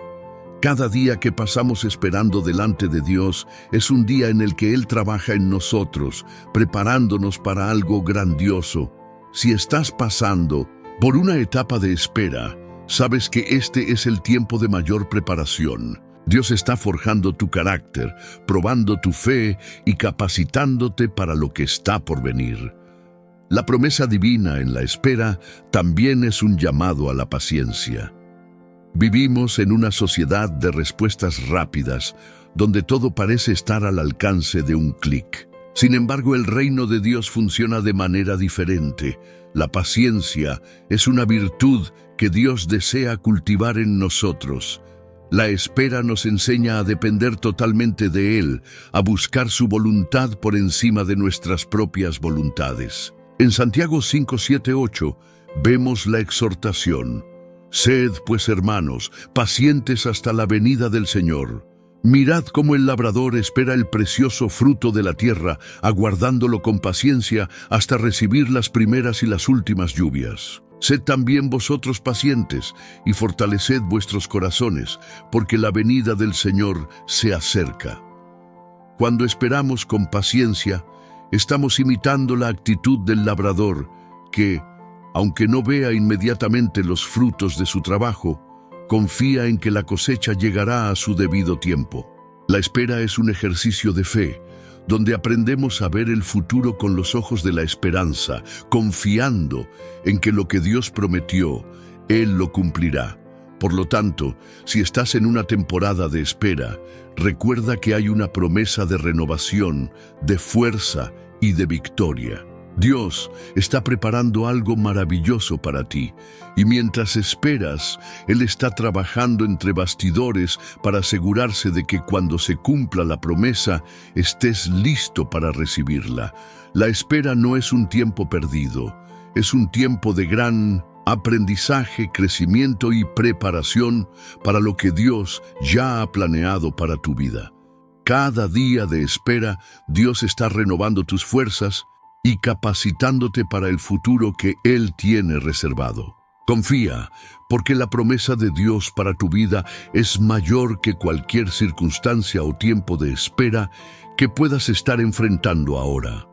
Cada día que pasamos esperando delante de Dios es un día en el que Él trabaja en nosotros, preparándonos para algo grandioso. Si estás pasando por una etapa de espera, sabes que este es el tiempo de mayor preparación. Dios está forjando tu carácter, probando tu fe y capacitándote para lo que está por venir. La promesa divina en la espera también es un llamado a la paciencia. Vivimos en una sociedad de respuestas rápidas, donde todo parece estar al alcance de un clic. Sin embargo, el reino de Dios funciona de manera diferente. La paciencia es una virtud que Dios desea cultivar en nosotros. La espera nos enseña a depender totalmente de Él, a buscar su voluntad por encima de nuestras propias voluntades. En Santiago 5:7-8 vemos la exhortación: Sed, pues, hermanos, pacientes hasta la venida del Señor. Mirad cómo el labrador espera el precioso fruto de la tierra, aguardándolo con paciencia hasta recibir las primeras y las últimas lluvias. Sed también vosotros pacientes y fortaleced vuestros corazones, porque la venida del Señor se acerca. Cuando esperamos con paciencia, estamos imitando la actitud del labrador que, aunque no vea inmediatamente los frutos de su trabajo, confía en que la cosecha llegará a su debido tiempo. La espera es un ejercicio de fe, donde aprendemos a ver el futuro con los ojos de la esperanza, confiando en que lo que Dios prometió, Él lo cumplirá. Por lo tanto, si estás en una temporada de espera, recuerda que hay una promesa de renovación, de fuerza y de victoria. Dios está preparando algo maravilloso para ti, y mientras esperas, Él está trabajando entre bastidores para asegurarse de que cuando se cumpla la promesa, estés listo para recibirla. La espera no es un tiempo perdido, es un tiempo de gran aprendizaje, crecimiento y preparación para lo que Dios ya ha planeado para tu vida. Cada día de espera, Dios está renovando tus fuerzas y capacitándote para el futuro que Él tiene reservado. Confía, porque la promesa de Dios para tu vida es mayor que cualquier circunstancia o tiempo de espera que puedas estar enfrentando ahora.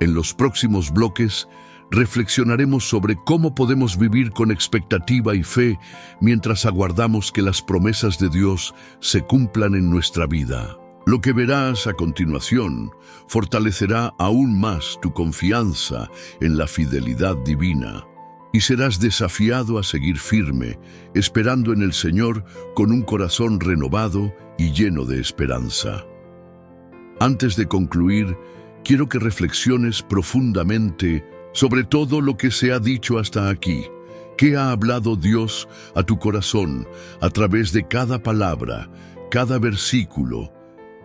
En los próximos bloques, reflexionaremos sobre cómo podemos vivir con expectativa y fe mientras aguardamos que las promesas de Dios se cumplan en nuestra vida. Lo que verás a continuación fortalecerá aún más tu confianza en la fidelidad divina y serás desafiado a seguir firme, esperando en el Señor con un corazón renovado y lleno de esperanza. Antes de concluir, quiero que reflexiones profundamente sobre todo lo que se ha dicho hasta aquí. ¿Qué ha hablado Dios a tu corazón a través de cada palabra, cada versículo,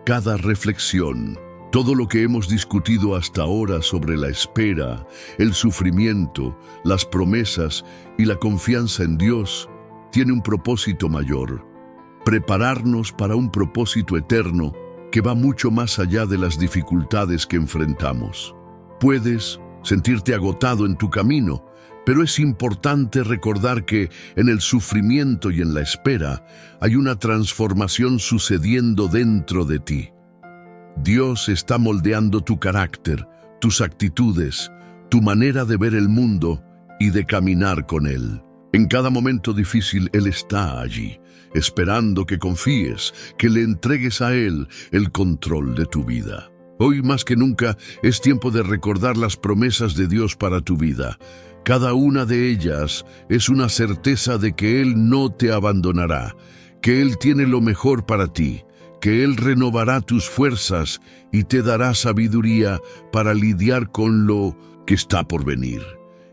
cada reflexión? Todo lo que hemos discutido hasta ahora sobre la espera, el sufrimiento, las promesas y la confianza en Dios tiene un propósito mayor: prepararnos para un propósito eterno que va mucho más allá de las dificultades que enfrentamos. Puedes sentirte agotado en tu camino, pero es importante recordar que en el sufrimiento y en la espera hay una transformación sucediendo dentro de ti. Dios está moldeando tu carácter, tus actitudes, tu manera de ver el mundo y de caminar con Él. En cada momento difícil Él está allí, esperando que confíes, que le entregues a Él el control de tu vida. Hoy más que nunca es tiempo de recordar las promesas de Dios para tu vida. Cada una de ellas es una certeza de que Él no te abandonará, que Él tiene lo mejor para ti, que Él renovará tus fuerzas y te dará sabiduría para lidiar con lo que está por venir.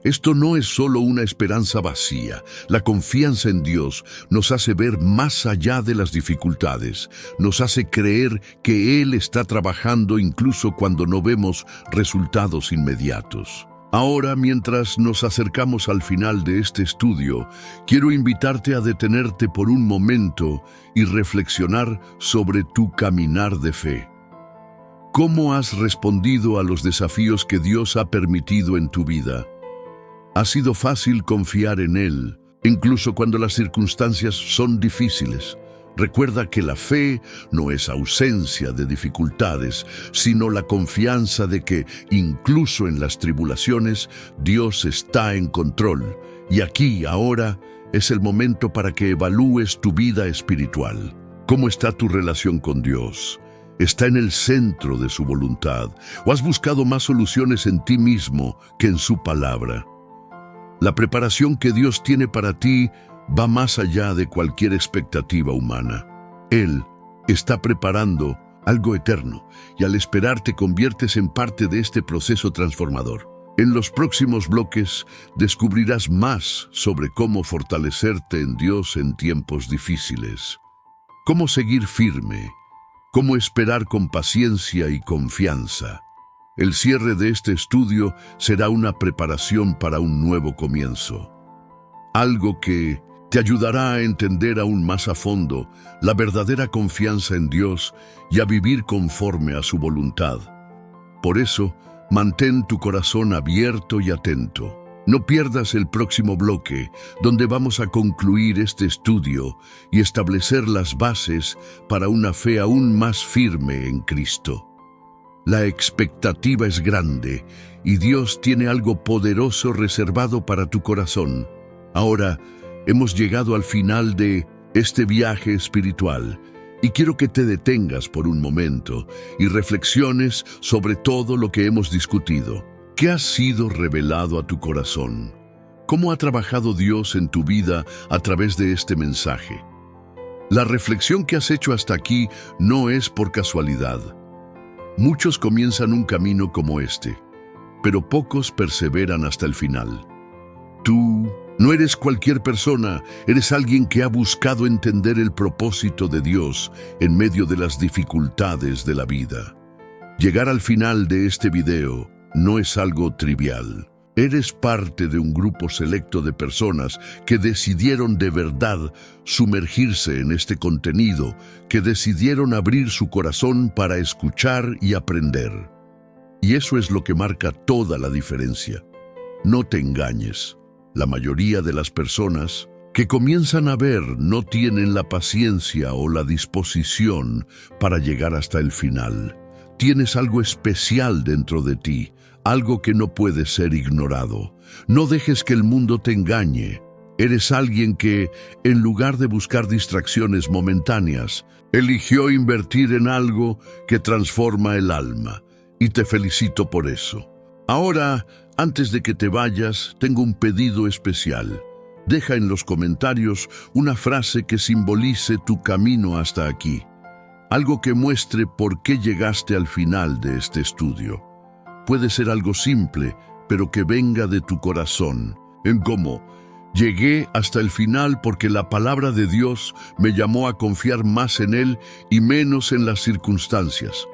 Esto no es solo una esperanza vacía. La confianza en Dios nos hace ver más allá de las dificultades, nos hace creer que Él está trabajando incluso cuando no vemos resultados inmediatos. Ahora, mientras nos acercamos al final de este estudio, quiero invitarte a detenerte por un momento y reflexionar sobre tu caminar de fe. ¿Cómo has respondido a los desafíos que Dios ha permitido en tu vida? ¿Ha sido fácil confiar en Él, incluso cuando las circunstancias son difíciles? Recuerda que la fe no es ausencia de dificultades, sino la confianza de que, incluso en las tribulaciones, Dios está en control. Y aquí, ahora, es el momento para que evalúes tu vida espiritual. ¿Cómo está tu relación con Dios? ¿Está en el centro de su voluntad? ¿O has buscado más soluciones en ti mismo que en su palabra? La preparación que Dios tiene para ti va más allá de cualquier expectativa humana. Él está preparando algo eterno y al esperar te conviertes en parte de este proceso transformador. En los próximos bloques descubrirás más sobre cómo fortalecerte en Dios en tiempos difíciles, cómo seguir firme, cómo esperar con paciencia y confianza. El cierre de este estudio será una preparación para un nuevo comienzo. Algo que Te ayudará a entender aún más a fondo la verdadera confianza en Dios y a vivir conforme a su voluntad. Por eso, mantén tu corazón abierto y atento. No pierdas el próximo bloque, donde vamos a concluir este estudio y establecer las bases para una fe aún más firme en Cristo. La expectativa es grande y Dios tiene algo poderoso reservado para tu corazón. Ahora, hemos llegado al final de este viaje espiritual y quiero que te detengas por un momento y reflexiones sobre todo lo que hemos discutido. ¿Qué ha sido revelado a tu corazón? ¿Cómo ha trabajado Dios en tu vida a través de este mensaje? La reflexión que has hecho hasta aquí no es por casualidad. Muchos comienzan un camino como este, pero pocos perseveran hasta el final. Tú no eres cualquier persona, eres alguien que ha buscado entender el propósito de Dios en medio de las dificultades de la vida. Llegar al final de este video no es algo trivial. Eres parte de un grupo selecto de personas que decidieron de verdad sumergirse en este contenido, que decidieron abrir su corazón para escuchar y aprender. Y eso es lo que marca toda la diferencia. No te engañes. La mayoría de las personas que comienzan a ver no tienen la paciencia o la disposición para llegar hasta el final. Tienes algo especial dentro de ti, algo que no puede ser ignorado. No dejes que el mundo te engañe. Eres alguien que, en lugar de buscar distracciones momentáneas, eligió invertir en algo que transforma el alma. Y te felicito por eso. Ahora, antes de que te vayas, tengo un pedido especial. Deja en los comentarios una frase que simbolice tu camino hasta aquí. Algo que muestre por qué llegaste al final de este estudio. Puede ser algo simple, pero que venga de tu corazón. En cómo llegué hasta el final porque la palabra de Dios me llamó a confiar más en Él y menos en las circunstancias.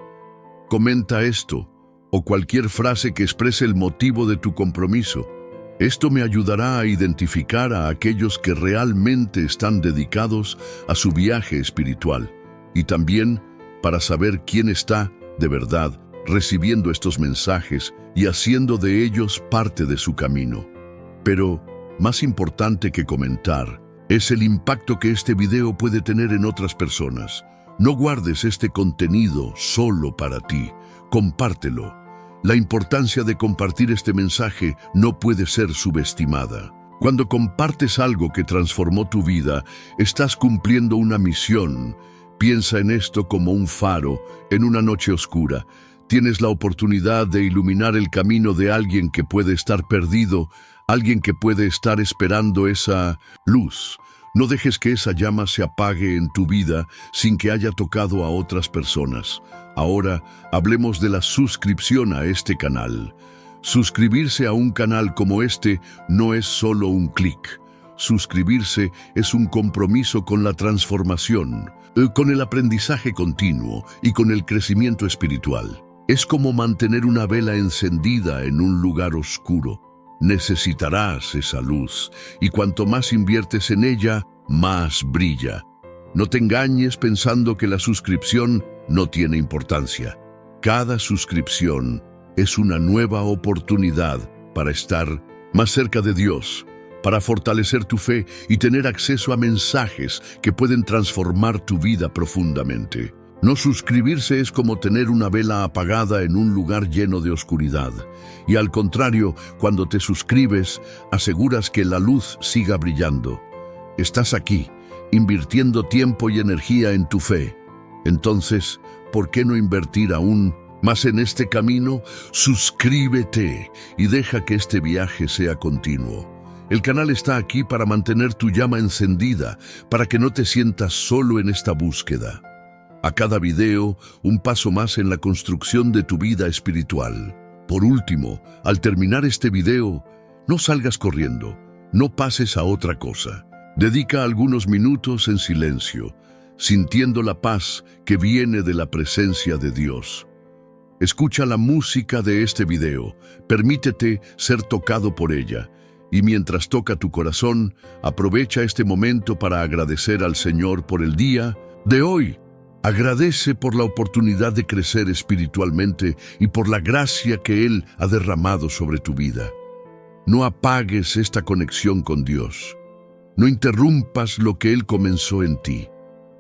Comenta esto, o cualquier frase que exprese el motivo de tu compromiso. Esto me ayudará a identificar a aquellos que realmente están dedicados a su viaje espiritual y también para saber quién está, de verdad, recibiendo estos mensajes y haciendo de ellos parte de su camino. Pero, más importante que comentar, es el impacto que este video puede tener en otras personas. No guardes este contenido solo para ti, compártelo. La importancia de compartir este mensaje no puede ser subestimada. Cuando compartes algo que transformó tu vida, estás cumpliendo una misión. Piensa en esto como un faro en una noche oscura. Tienes la oportunidad de iluminar el camino de alguien que puede estar perdido, alguien que puede estar esperando esa luz. No dejes que esa llama se apague en tu vida sin que haya tocado a otras personas. Ahora, hablemos de la suscripción a este canal. Suscribirse a un canal como este no es solo un clic. Suscribirse es un compromiso con la transformación, con el aprendizaje continuo y con el crecimiento espiritual. Es como mantener una vela encendida en un lugar oscuro. Necesitarás esa luz, y cuanto más inviertes en ella, más brilla. No te engañes pensando que la suscripción no tiene importancia. Cada suscripción es una nueva oportunidad para estar más cerca de Dios, para fortalecer tu fe y tener acceso a mensajes que pueden transformar tu vida profundamente. No suscribirse es como tener una vela apagada en un lugar lleno de oscuridad. Y al contrario, cuando te suscribes, aseguras que la luz siga brillando. Estás aquí, invirtiendo tiempo y energía en tu fe. Entonces, ¿por qué no invertir aún más en este camino? Suscríbete y deja que este viaje sea continuo. El canal está aquí para mantener tu llama encendida, para que no te sientas solo en esta búsqueda. A cada video, un paso más en la construcción de tu vida espiritual. Por último, al terminar este video, no salgas corriendo, no pases a otra cosa. Dedica algunos minutos en silencio, sintiendo la paz que viene de la presencia de Dios. Escucha la música de este video, permítete ser tocado por ella Y mientras toca tu corazón, aprovecha este momento para agradecer al Señor por el día de hoy. Agradece por la oportunidad de crecer espiritualmente y por la gracia que Él ha derramado sobre tu vida. No apagues esta conexión con Dios. No interrumpas lo que Él comenzó en ti.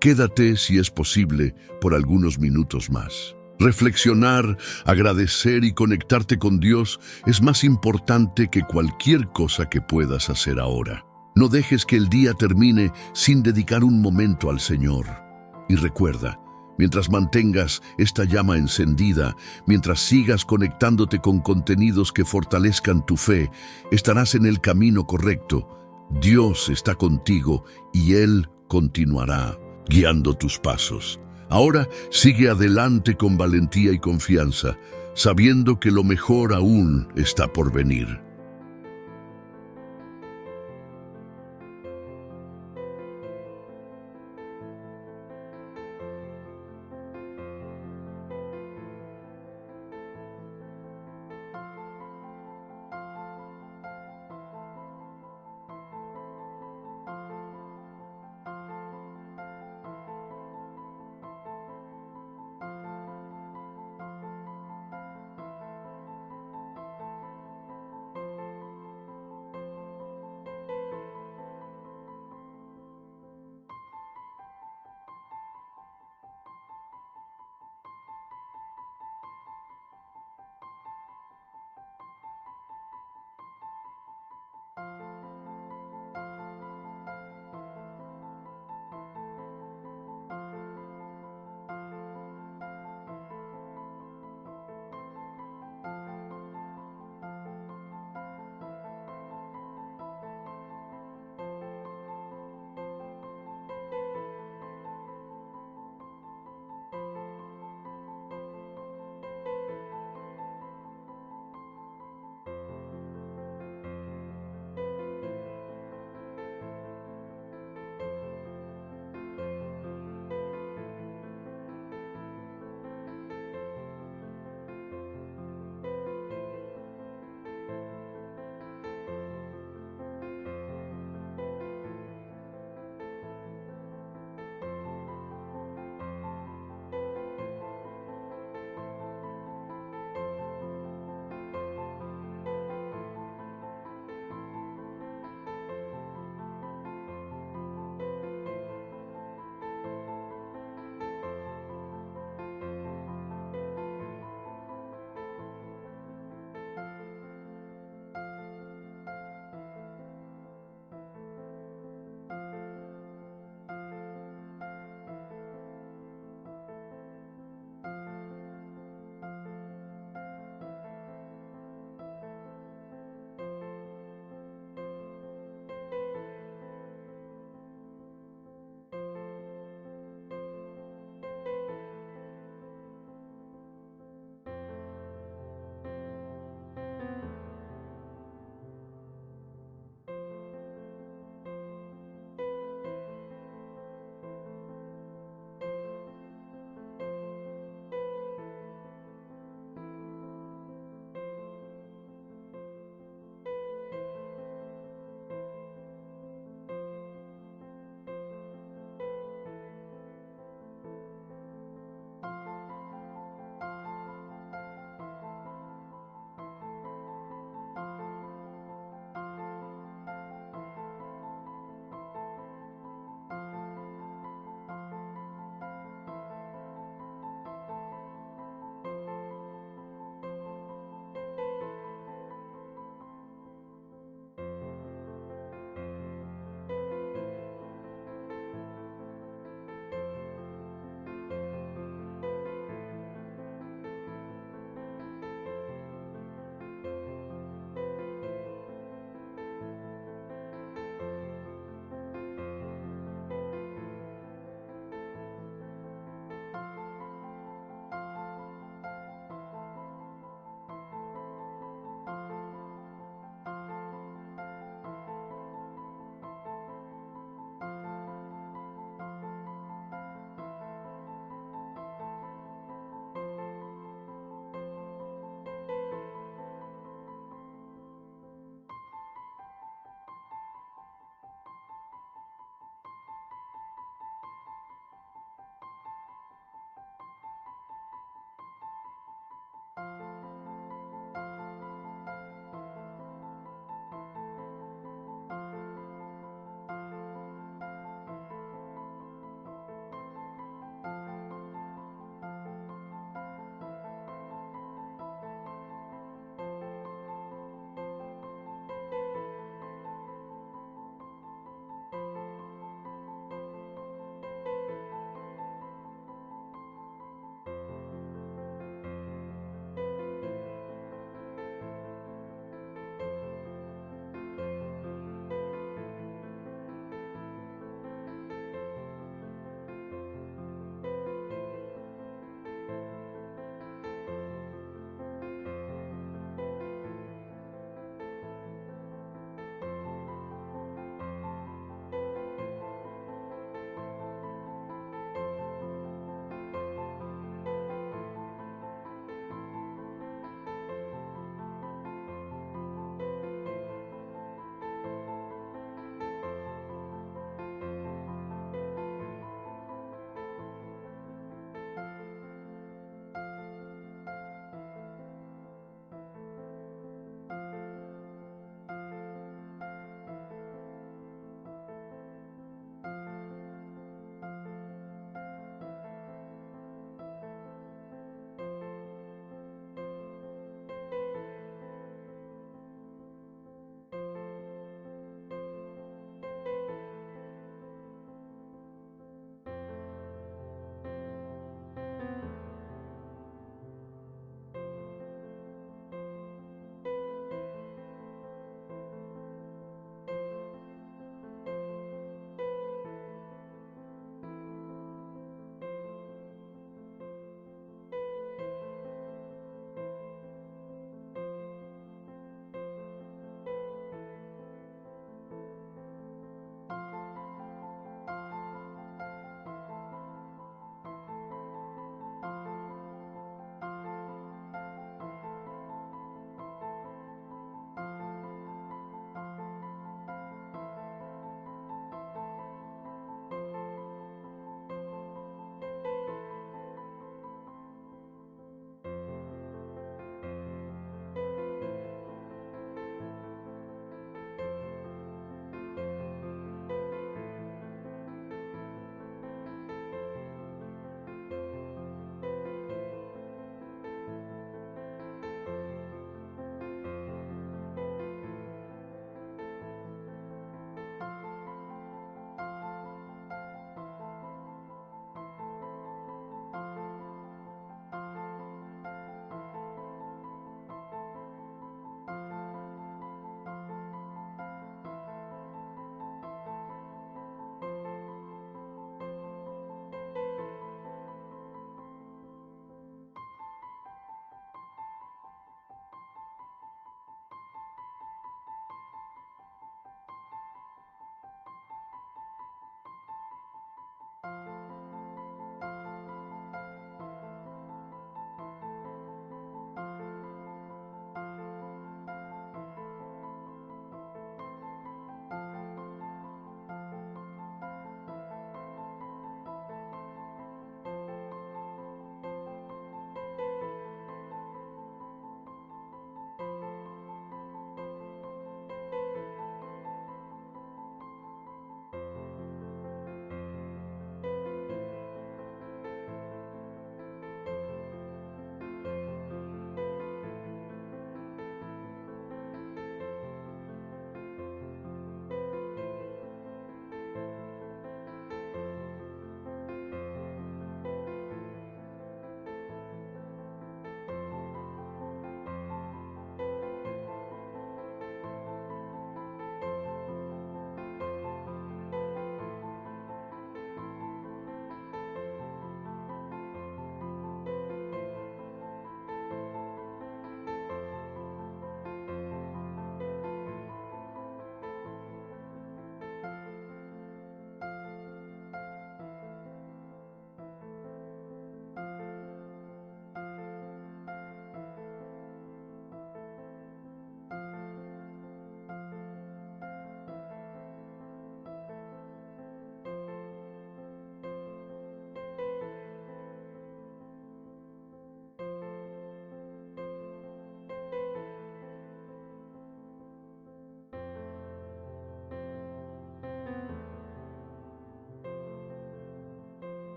Quédate, si es posible, por algunos minutos más. Reflexionar, agradecer y conectarte con Dios es más importante que cualquier cosa que puedas hacer ahora. No dejes que el día termine sin dedicar un momento al Señor. Y recuerda, mientras mantengas esta llama encendida, mientras sigas conectándote con contenidos que fortalezcan tu fe, estarás en el camino correcto. Dios está contigo y Él continuará guiando tus pasos. Ahora sigue adelante con valentía y confianza, sabiendo que lo mejor aún está por venir.